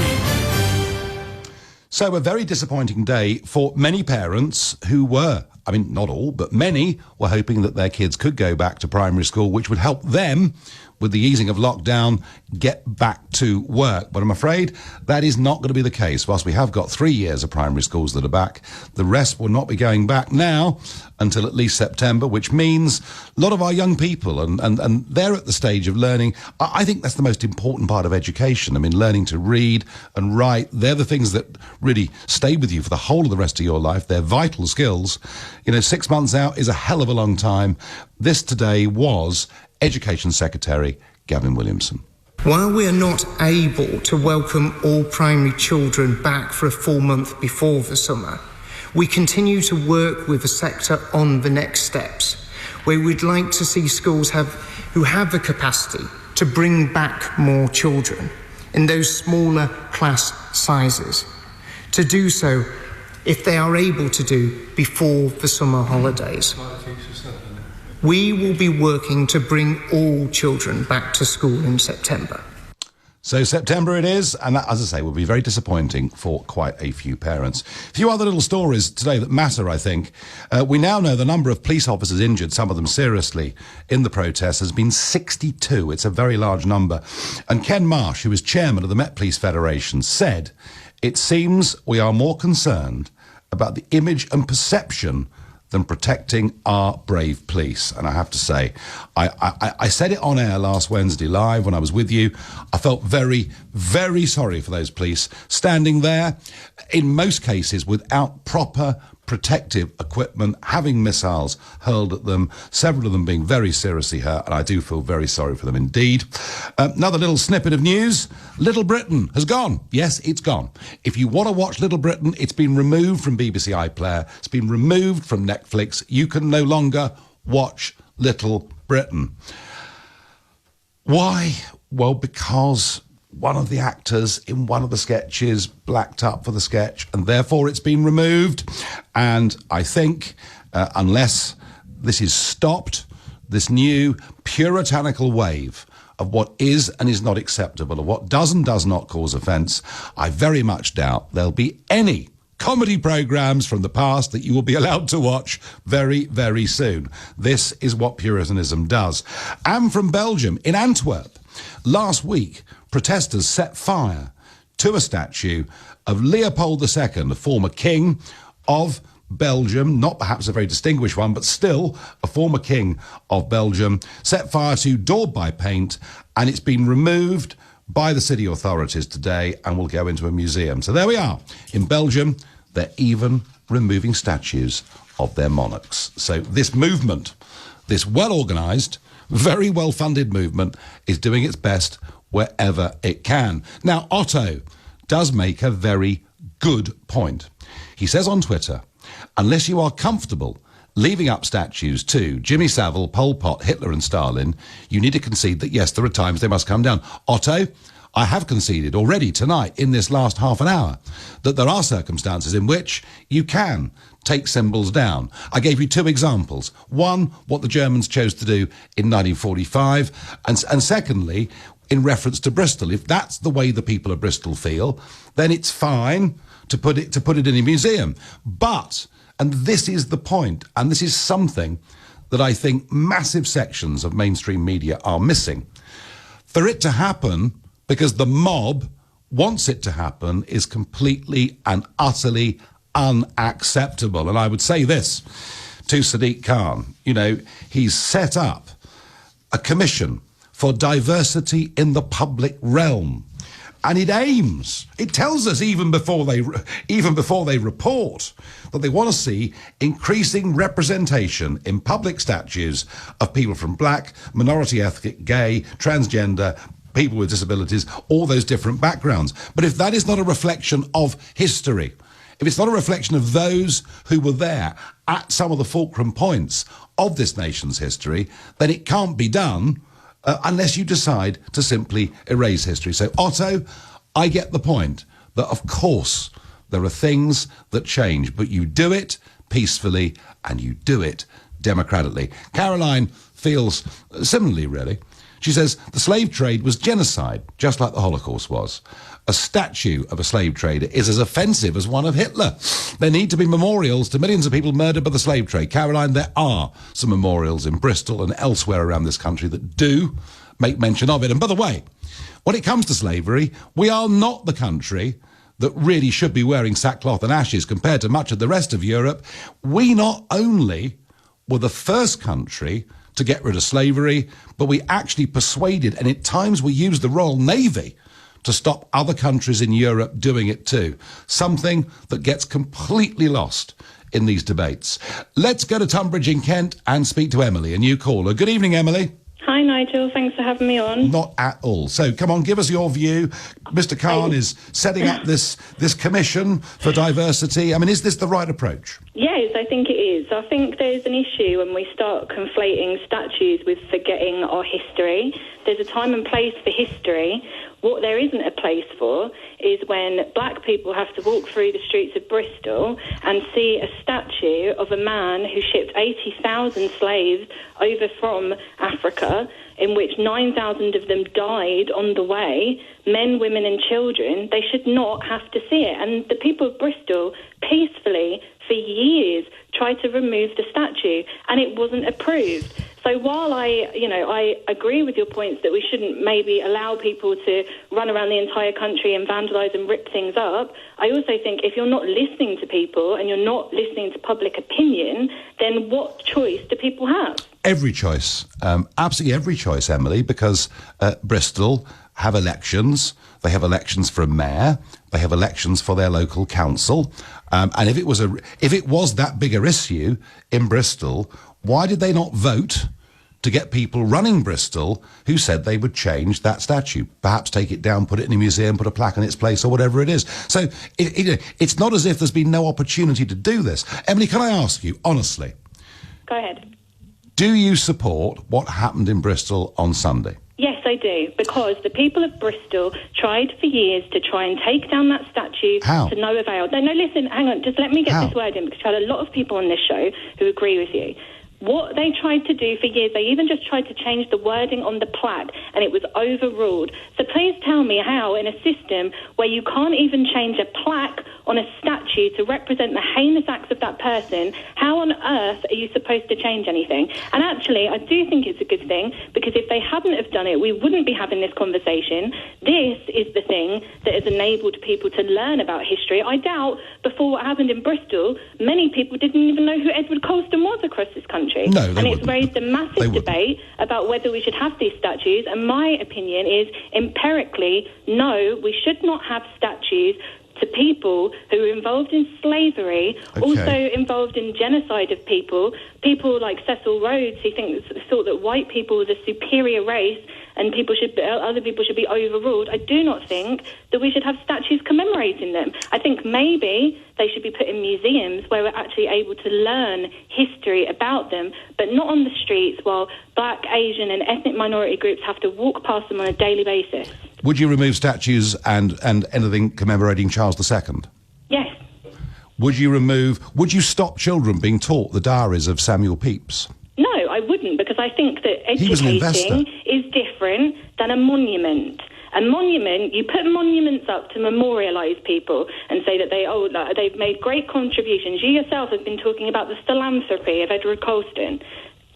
So a very disappointing day for many parents who were, I mean, not all, but many were hoping that their kids could go back to primary school, which would help them, with the easing of lockdown, get back to work. But I'm afraid that is not going to be the case. Whilst we have got 3 years of primary schools that are back, the rest will not be going back now until at least September, which means a lot of our young people, and they're at the stage of learning. I think that's the most important part of education. I mean, learning to read and write, they're the things that really stay with you for the whole of the rest of your life. They're vital skills. You know, 6 months out is a hell of a long time. This today was Education Secretary Gavin Williamson. While we are not able to welcome all primary children back for a full month before the summer, we continue to work with the sector on the next steps, where we'd like to see schools who have the capacity to bring back more children in those smaller class sizes, to do so if they are able to do before the summer holidays. We will be working to bring all children back to school in September. So September it is, and that, as I say, will be very disappointing for quite a few parents. A few other little stories today that matter, I think. We now know the number of police officers injured, some of them seriously, in the protests has been 62. It's a very large number. And Ken Marsh, who is chairman of the Met Police Federation, said, "It seems we are more concerned about the image and perception than protecting our brave police." And I have to say, I said it on air last Wednesday live when I was with you. I felt very, very sorry for those police standing there, in most cases without proper protective equipment, having missiles hurled at them, several of them being very seriously hurt, and I do feel very sorry for them indeed. Another little snippet of news. Little Britain has gone. Yes, it's gone. If you want to watch Little Britain, it's been removed from BBC iPlayer. It's been removed from Netflix. You can no longer watch Little Britain. Why? Well, because one of the actors in one of the sketches blacked up for the sketch, and therefore it's been removed. And I think, unless this is stopped, this new puritanical wave of what is and is not acceptable, of what does and does not cause offence, I very much doubt there'll be any comedy programmes from the past that you will be allowed to watch very, very soon. This is what Puritanism does. And from Belgium, in Antwerp, last week, protesters set fire to a statue of Leopold II, the former king of Belgium, not perhaps a very distinguished one, but still a former king of Belgium, set fire to, daubed by paint, and it's been removed by the city authorities today and will go into a museum. So there we are. In Belgium, they're even removing statues of their monarchs. So this movement, this well-organised, very well-funded movement, is doing its best wherever it can. Now, Otto does make a very good point. He says on Twitter, unless you are comfortable leaving up statues to Jimmy Savile, Pol Pot, Hitler and Stalin, you need to concede that, yes, there are times they must come down. Otto, I have conceded already tonight in this last half an hour that there are circumstances in which you can take symbols down. I gave you two examples. One, what the Germans chose to do in 1945, and secondly, in reference to Bristol. If that's the way the people of Bristol feel, then it's fine to put it in a museum. But, and this is the point, and this is something that I think massive sections of mainstream media are missing, for it to happen because the mob wants it to happen is completely and utterly unacceptable. And I would say this to Sadiq Khan, you know, he's set up a commission for diversity in the public realm. And it tells us even before they report that they want to see increasing representation in public statues of people from black, minority ethnic, gay, transgender, people with disabilities, all those different backgrounds. But if that is not a reflection of history, if it's not a reflection of those who were there at some of the fulcrum points of this nation's history, then it can't be done unless you decide to simply erase history. So, Otto, I get the point that, of course, there are things that change, but you do it peacefully and you do it democratically. Caroline feels similarly, really. She says the slave trade was genocide, just like the Holocaust was. A statue of a slave trader is as offensive as one of Hitler. There need to be memorials to millions of people murdered by the slave trade. Caroline, there are some memorials in Bristol and elsewhere around this country that do make mention of it. And by the way, when it comes to slavery, we are not the country that really should be wearing sackcloth and ashes compared to much of the rest of Europe. We not only were the first country to get rid of slavery, but we actually persuaded, and at times we used the Royal Navy to stop other countries in Europe doing it too. Something that gets completely lost in these debates. Let's go to Tunbridge in Kent and speak to Emily, a new caller. Good evening, Emily. Hi, Nigel. Thanks for having me on. Not at all. So, come on, give us your view. Mr. Khan is setting up this commission for diversity. I mean, is this the right approach? Yes, I think it is. I think there's an issue when we start conflating statues with forgetting our history. There's a time and place for history. What there isn't a place for is when black people have to walk through the streets of Bristol and see a statue of a man who shipped 80,000 slaves over from Africa, in which 9,000 of them died on the way, men, women and children. They should not have to see it. And the people of Bristol peacefully, for years, tried to remove the statue, and it wasn't approved. So while I agree with your points that we shouldn't maybe allow people to run around the entire country and vandalise and rip things up, I also think if you're not listening to people and you're not listening to public opinion, then what choice do people have? Every choice, absolutely every choice, Emily, because Bristol have elections. They have elections for a mayor. They have elections for their local council. And if it was that big a issue in Bristol, why did they not vote to get people running Bristol who said they would change that statue? Perhaps take it down, put it in a museum, put a plaque in its place, or whatever it is. So it's not as if there's been no opportunity to do this. Emily, can I ask you, honestly? Go ahead. Do you support what happened in Bristol on Sunday? Yes, I do, because the people of Bristol tried for years to try and take down that statue to no avail. No, listen, hang on, just let me get this word in, because I've had a lot of people on this show who agree with you. What they tried to do for years, they even just tried to change the wording on the plaque, and it was overruled. So please tell me how, in a system where you can't even change a plaque on a statue to represent the heinous acts of that person, how on earth are you supposed to change anything? And actually, I do think it's a good thing, because if they hadn't have done it, we wouldn't be having this conversation. This is the thing that has enabled people to learn about history. I doubt, before what happened in Bristol, many people didn't even know who Edward Colston was across this country. No, and it's raised a massive debate about whether we should have these statues. And my opinion is, empirically, no, we should not have statues to people who were involved in slavery, also involved in genocide of people like Cecil Rhodes, who thought that white people were the superior race and other people should be overruled. I do not think that we should have statues commemorating them. I think maybe they should be put in museums where we're actually able to learn history about them, but not on the streets while black, Asian and ethnic minority groups have to walk past them on a daily basis. Would you remove statues and anything commemorating Charles II? Yes. Would you stop children being taught the diaries of Samuel Pepys? No, I wouldn't, because I think that educating is different than a monument. A monument, you put monuments up to memorialise people and say that they've made great contributions. You yourself have been talking about the philanthropy of Edward Colston.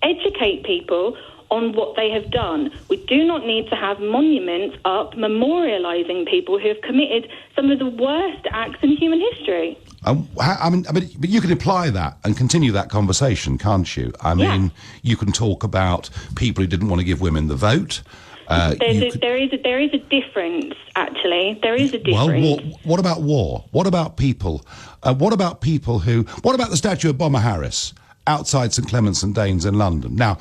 Educate people on what they have done. We do not need to have monuments up memorialising people who have committed some of the worst acts in human history. But you can imply that and continue that conversation, can't you? I mean, you can talk about people who didn't want to give women the vote. There is a difference, actually. There is a difference. Well, what about war? What about people? What about the statue of Bomber Harris outside St Clement's and Danes in London? Now,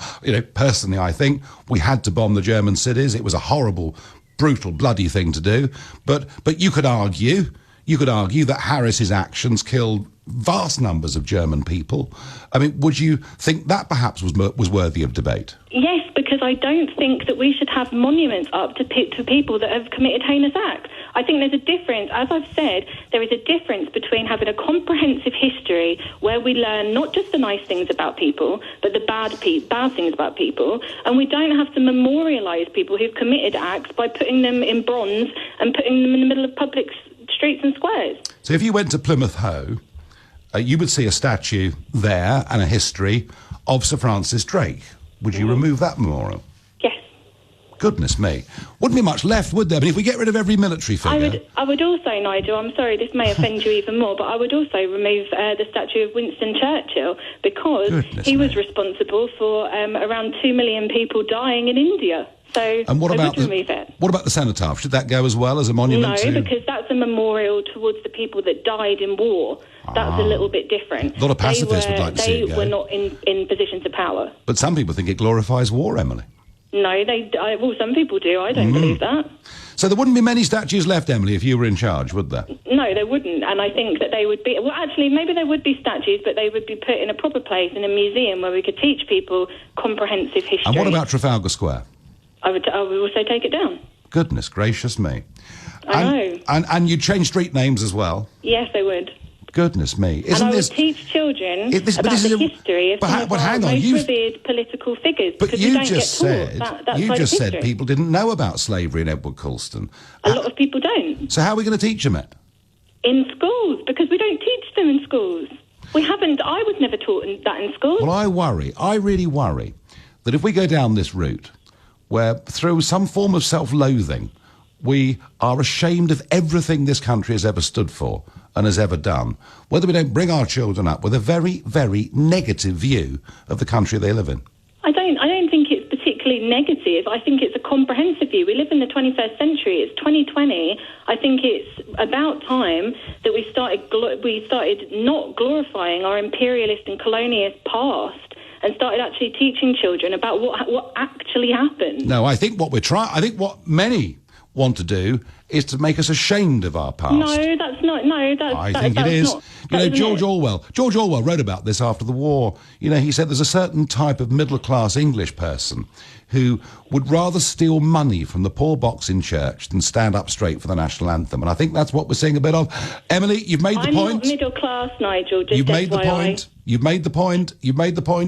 personally, I think we had to bomb the German cities. It was a horrible, brutal, bloody thing to do. But you could argue that Harris's actions killed vast numbers of German people. I mean, would you think that perhaps was worthy of debate? Yes, because I don't think that we should have monuments up to people that have committed heinous acts. I think there's a difference. As I've said, there is a difference between having a comprehensive history where we learn not just the nice things about people, but the bad things about people, and we don't have to memorialise people who've committed acts by putting them in bronze and putting them in the middle of public streets and squares. So if you went to Plymouth Hoe, you would see a statue there and a history of Sir Francis Drake. Would you remove that memorial? Yes. Goodness me. Wouldn't be much left, would there? But if we get rid of every military figure... I would also, Nigel, I'm sorry, this may offend you even more, but I would also remove the statue of Winston Churchill because he was responsible for around 2 million people dying in India. So and what about remove it. What about the cenotaph? Should that go as well as a monument? No, because that's a memorial towards the people that died in war. That's a little bit different. A lot of pacifists would like to see it go. They were not in positions of power. But some people think it glorifies war, Emily. No, some people do. I don't believe that. So there wouldn't be many statues left, Emily, if you were in charge, would there? No, there wouldn't. And I think that they would be... Well, actually, maybe there would be statues, but they would be put in a proper place in a museum where we could teach people comprehensive history. And what about Trafalgar Square? I would also take it down. Goodness gracious me. I know. And you'd change street names as well? Yes, I would. Goodness me. I would teach children about the history of some of our most revered political figures. But you just said people didn't know about slavery in Edward Colston. A lot of people don't. So how are we going to teach them it? In schools, because we don't teach them in schools. We haven't. I was never taught that in schools. Well, I really worry that if we go down this route, where through some form of self-loathing, we are ashamed of everything this country has ever stood for and has ever done, whether we don't bring our children up with a very, very negative view of the country they live in. I don't think it's particularly negative. I think it's a comprehensive view. We live in the 21st century. It's 2020. I think it's about time that we started not glorifying our imperialist and colonialist past and started actually teaching children about what actually happened. No, I think what many want to do is to make us ashamed of our past. No, that's not. No, that's. I think it is. George Orwell wrote about this after the war. He said there's a certain type of middle-class English person who would rather steal money from the poor box in church than stand up straight for the national anthem. And I think that's what we're seeing a bit of. Emily, you've made the point. I'm not middle class, Nigel. You've made the point. You've made the point.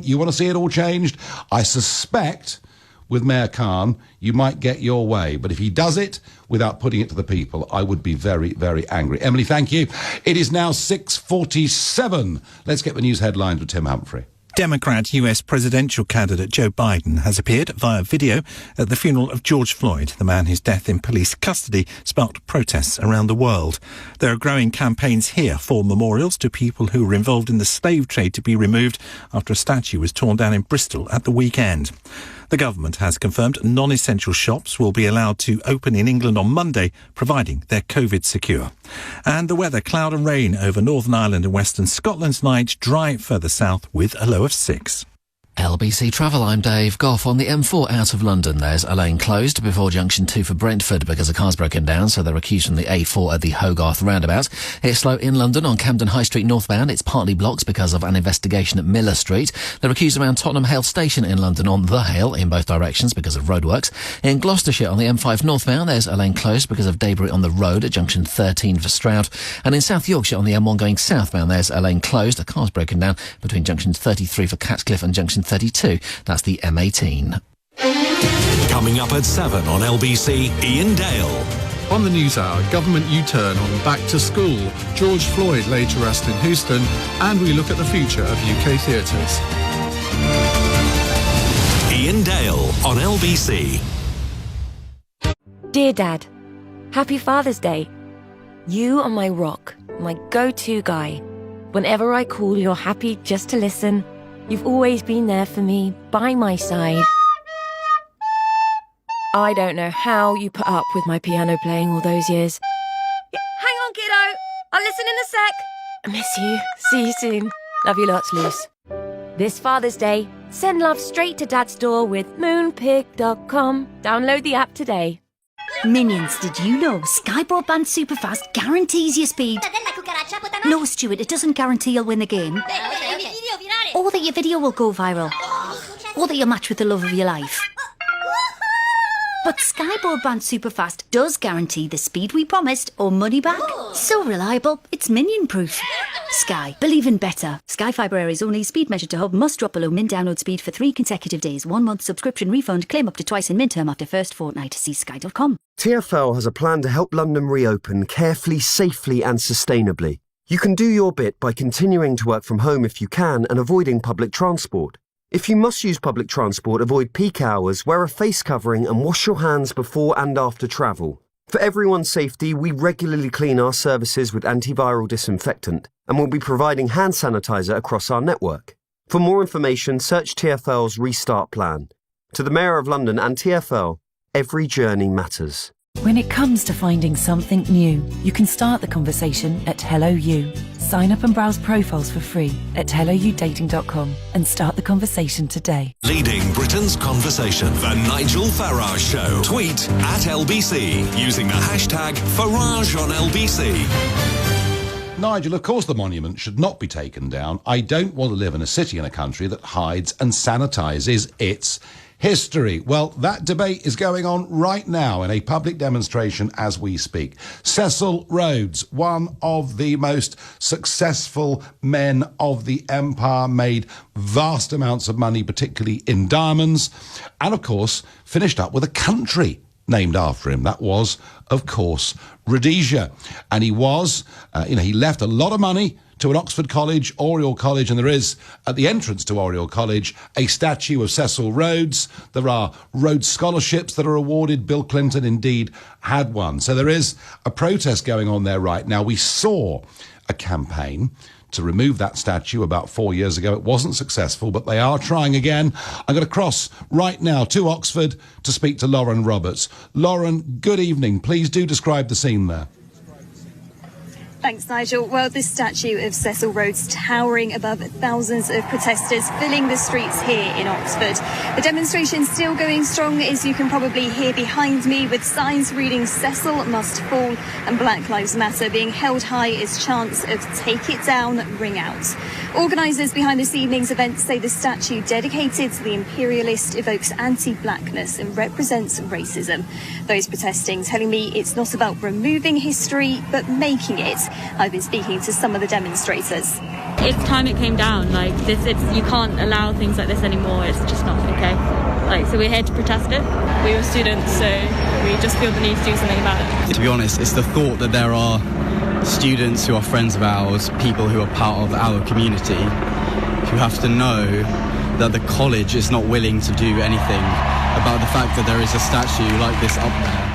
You want to see it all changed. I suspect with Mayor Khan, you might get your way. But if he does it without putting it to the people, I would be very, very angry. Emily, thank you. It is now 6:47. Let's get the news headlines with Tim Humphrey. Democrat US presidential candidate Joe Biden has appeared via video at the funeral of George Floyd, the man whose death in police custody sparked protests around the world. There are growing campaigns here for memorials to people who were involved in the slave trade to be removed after a statue was torn down in Bristol at the weekend. The government has confirmed non-essential shops will be allowed to open in England on Monday, providing they're COVID secure. And the weather, cloud and rain over Northern Ireland and Western Scotland tonight, dry further south with a low of 6. LBC Travel, I'm Dave Goff. On the M4 out of London, there's a lane closed before junction 2 for Brentford because a car's broken down, so they're accused from the A4 at the Hogarth roundabout. It's slow in London on Camden High Street northbound. It's partly blocked because of an investigation at Miller Street. They're accused around Tottenham Hale Station in London on the Hale in both directions because of roadworks. In Gloucestershire on the M5 northbound, there's a lane closed because of debris on the road at junction 13 for Stroud. And in South Yorkshire on the M1 going southbound, there's a lane closed. A car's broken down between junction 33 for Catcliffe and junction 32. That's the M18. Coming up at 7 on LBC, Ian Dale. On the News Hour, government U-turn on back to school, George Floyd laid to rest in Houston, and we look at the future of UK theatres. Ian Dale on LBC. Dear Dad, happy Father's Day. You are my rock, my go-to guy. Whenever I call, you're happy just to listen. You've always been there for me, by my side. I don't know how you put up with my piano playing all those years. Hang on, kiddo. I'll listen in a sec. I miss you. See you soon. Love you lots, Luce. This Father's Day, send love straight to Dad's door with moonpig.com. Download the app today. Minions, did you know Sky Broadband Superfast guarantees your speed? No, Stuart, it doesn't guarantee you'll win the game. Or that your video will go viral. Or that you'll match with the love of your life. But Sky Broadband Superfast does guarantee the speed we promised or money back. So reliable, it's minion-proof. Sky, believe in better. Sky Fibre Areas only. Speed measured to hub. Must drop below min download speed for 3 consecutive days. 1 month subscription refund. Claim up to twice in min-term after first fortnight. See sky.com. TfL has a plan to help London reopen carefully, safely and sustainably. You can do your bit by continuing to work from home if you can and avoiding public transport. If you must use public transport, avoid peak hours, wear a face covering and wash your hands before and after travel. For everyone's safety, we regularly clean our services with antiviral disinfectant and will be providing hand sanitizer across our network. For more information, search TfL's Restart Plan. To the Mayor of London and TfL, every journey matters. When it comes to finding something new, you can start the conversation at Hello You. Sign up and browse profiles for free at helloyoudating.com and start the conversation today. Leading Britain's conversation, The Nigel Farage Show. Tweet at LBC using the hashtag Farage on LBC. Nigel, of course the monument should not be taken down. I don't want to live in a city and a country that hides and sanitises its history. Well, that debate is going on right now in a public demonstration as we speak. Cecil Rhodes, one of the most successful men of the empire, made vast amounts of money, particularly in diamonds, and of course finished up with a country named after him. That was, of course, Rhodesia. And he was, he left a lot of money to an Oxford College, Oriel College, and there is, at the entrance to Oriel College, a statue of Cecil Rhodes. There are Rhodes Scholarships that are awarded. Bill Clinton, indeed, had one. So there is a protest going on there right now. We saw a campaign to remove that statue about 4 years ago. It wasn't successful, but they are trying again. I'm going to cross right now to Oxford to speak to Lauren Roberts. Lauren, good evening. Please do describe the scene there. Thanks, Nigel. Well, this statue of Cecil Rhodes towering above thousands of protesters filling the streets here in Oxford. The demonstration's still going strong, as you can probably hear behind me, with signs reading Cecil must fall and Black Lives Matter being held high as chants of take it down ring out. Organisers behind this evening's event say the statue dedicated to the imperialist evokes anti-blackness and represents racism. Those protesting telling me it's not about removing history, but making it. I've been speaking to some of the demonstrators. It's time it came down. Like this, you can't allow things like this anymore. It's just not okay. So we're here to protest it. We were students, so we just feel the need to do something about it. To be honest, it's the thought that there are students who are friends of ours, people who are part of our community, who have to know that the college is not willing to do anything about the fact that there is a statue like this up there.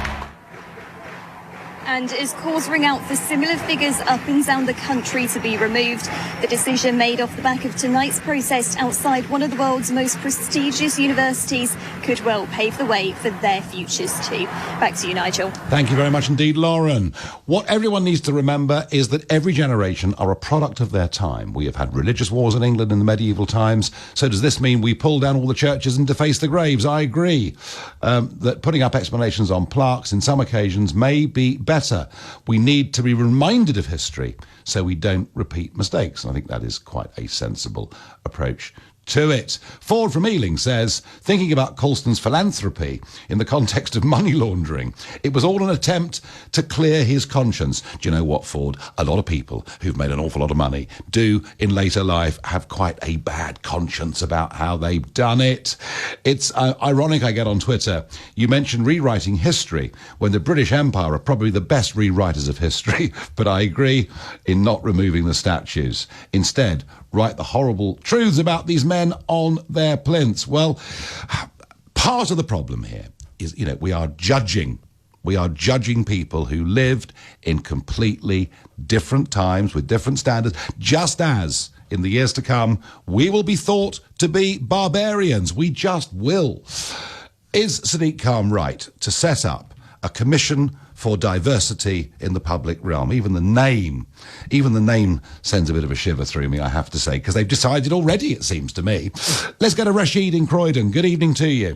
And as calls ring out for similar figures up and down the country to be removed, the decision made off the back of tonight's protest outside one of the world's most prestigious universities could well pave the way for their futures too. Back to you, Nigel. Thank you very much indeed, Lauren. What everyone needs to remember is that every generation are a product of their time. We have had religious wars in England in the medieval times. So does this mean we pull down all the churches and deface the graves? I agree. That putting up explanations on plaques in some occasions may be better. We need to be reminded of history so we don't repeat mistakes. And I think that is quite a sensible approach to it. Ford from Ealing says, thinking about Colston's philanthropy in the context of money laundering, it was all an attempt to clear his conscience. Do you know what, Ford? A lot of people who've made an awful lot of money do in later life have quite a bad conscience about how they've done it. It's ironic, I get on Twitter, you mentioned rewriting history when the British Empire are probably the best rewriters of history, but I agree in not removing the statues. Instead, write the horrible truths about these men on their plinths. Well, part of the problem here is, we are judging people who lived in completely different times with different standards, just as in the years to come, we will be thought to be barbarians. We just will. Is Sadiq Khan right to set up a commission for diversity in the public realm? Even the name sends a bit of a shiver through me, I have to say, because they've decided already, it seems to me. Let's go to Rashid in Croydon. Good evening to you.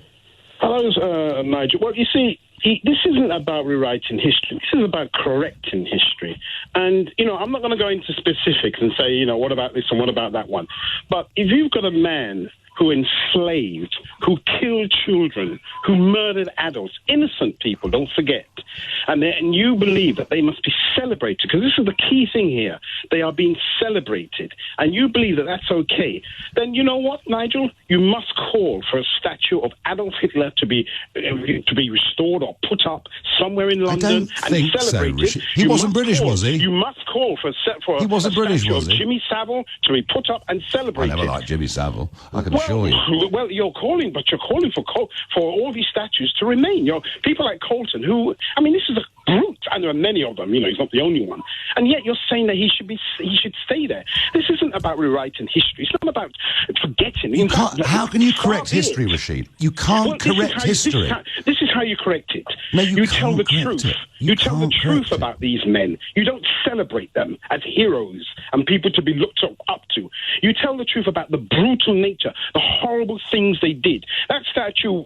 Hello, Nigel. Well, you see, this isn't about rewriting history. This is about correcting history. And, I'm not going to go into specifics and say, what about this and what about that one. But if you've got a man who enslaved, who killed children, who murdered adults, innocent people, don't forget, and you believe that they must be celebrated, because this is the key thing here. They are being celebrated, and you believe that that's okay, then you know what, Nigel? You must call for a statue of Adolf Hitler to be restored or put up somewhere in London and celebrated. So, he wasn't British, was he? You must call for a statue of Jimmy Savile to be put up and celebrated. I never liked Jimmy Savile, I can assure you. Well, you're calling for all these statues to remain. People like Colton, who, this is a brute, and there are many of them, he's not the only one, and yet you're saying that he should stay there. This isn't about rewriting history. It's not about forgetting. How can you correct history, Rashid? You can't correct history. This is how you correct it. No, you tell the truth. You tell the truth about these men. You don't celebrate them as heroes and people to be looked up to. You tell the truth about the brutal nature, the horrible things they did. That statue,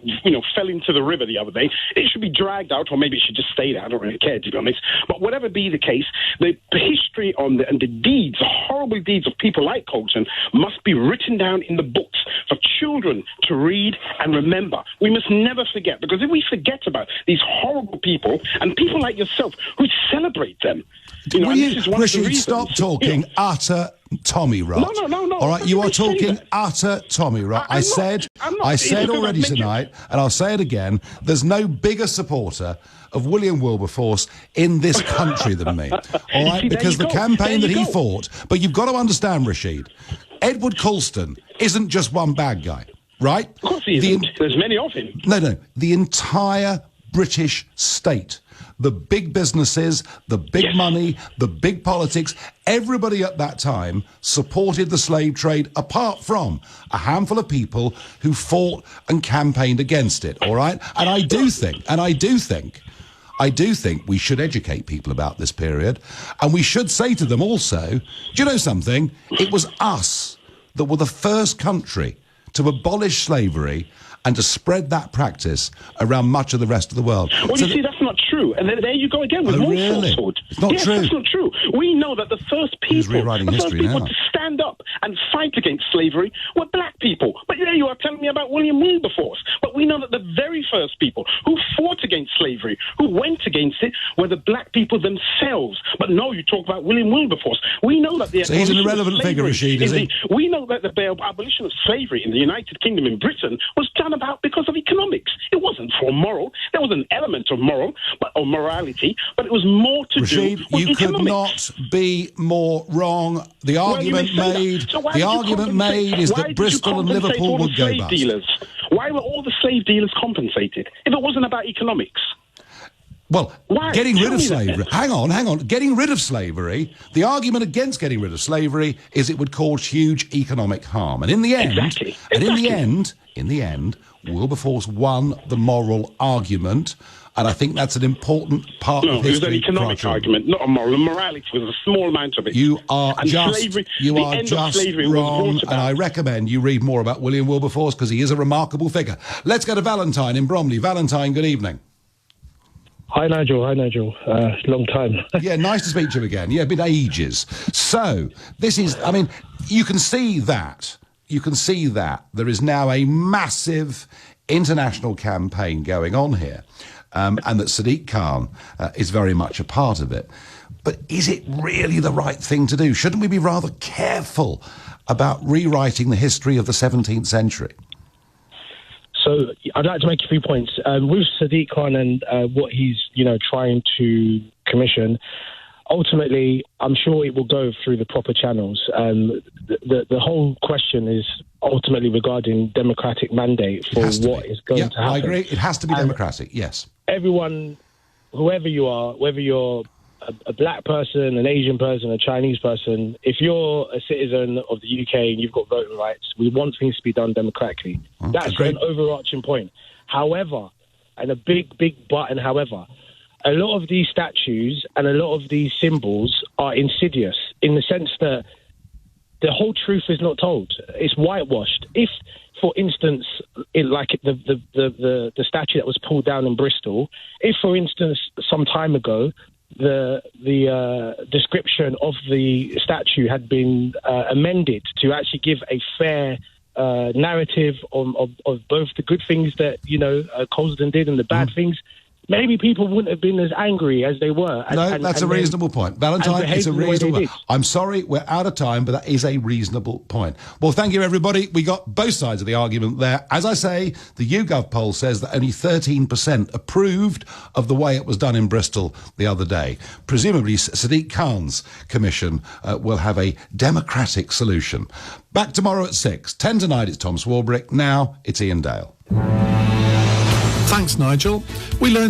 fell into the river the other day. It should be dragged out, or maybe it should just stay there. I don't really care, to be honest. But whatever be the case, the history and the deeds, the horrible deeds of people like Colton must be written down in the books for children to read and remember. We must never forget, because if we forget about these horrible people and people like yourself who celebrate them, Rashid, stop talking utter Tommy rot. No. All right, you are talking utter Tommy rot. I said already tonight, and I'll say it again, there's no bigger supporter of William Wilberforce in this country than me. All right, because the campaign that he fought, but you've got to understand, Rashid, Edward Colston isn't just one bad guy, right? Of course he isn't. There's many of him. No, the entire British state, the big businesses, the big money, the big politics, everybody at that time supported the slave trade, apart from a handful of people who fought and campaigned against it, all right? And I do think we should educate people about this period, and we should say to them also, do you know something? It was us that were the first country to abolish slavery and to spread that practice around much of the rest of the world. Well, you see, that's not true. And there you go again with more falsehood. It's not true. That's not true. We know that the first people to stand up and fight against slavery were black people. But there you are telling me about William Wilberforce. But we know that the very first people who fought against slavery, who went against it, were the black people themselves. But no, you talk about William Wilberforce. We know that so he's an irrelevant figure, Rashid, is he? We know that the abolition of slavery in the United Kingdom in Britain was done about because of economics. It wasn't for moral. There was an element of moral or morality, but it was more to Rashid, do with you economics. Could not be more wrong. The argument made, is that Bristol and Liverpool would go bust. Why were all the slave dealers compensated if it wasn't about economics? Well, getting rid of slavery. Hang on. Getting rid of slavery, the argument against getting rid of slavery is it would cause huge economic harm. And in the end, in the end, Wilberforce won the moral argument. And I think that's an important part of history. It was an economic argument, not a moral. The morality was a small amount of it. You are just wrong, and I recommend you read more about William Wilberforce because he is a remarkable figure. Let's go to Valentine in Bromley. Valentine, good evening. Hi, Nigel. Long time. Yeah, nice to speak to you again. Yeah, been ages. So, this is, you can see that there is now a massive international campaign going on here. And that Sadiq Khan is very much a part of it. But is it really the right thing to do? Shouldn't we be rather careful about rewriting the history of the 17th century? So I'd like to make a few points. With Sadiq Khan and what he's, trying to commission, ultimately, I'm sure it will go through the proper channels. The whole question is ultimately regarding democratic mandate for what is going to happen. I agree. It has to be democratic, yes. Everyone, whoever you are, whether you're a black person, an Asian person, a Chinese person, if you're a citizen of the UK and you've got voting rights, we want things to be done democratically. That's an overarching point. However, and a big but and however, a lot of these statues and a lot of these symbols are insidious in the sense that the whole truth is not told. It's whitewashed. If, for instance, the statue that was pulled down in Bristol, if, for instance, some time ago, the description of the statue had been amended to actually give a fair narrative of both the good things that, Colston did and the bad things, maybe people wouldn't have been as angry as they were. That's a reasonable point. Valentine, it's a reasonable point. I'm sorry, we're out of time, but that is a reasonable point. Well, thank you, everybody. We got both sides of the argument there. As I say, the YouGov poll says that only 13% approved of the way it was done in Bristol the other day. Presumably, Sadiq Khan's commission will have a democratic solution. Back tomorrow at 6. 10 tonight, it's Tom Swarbrick. Now, it's Ian Dale. Thanks, Nigel. We learned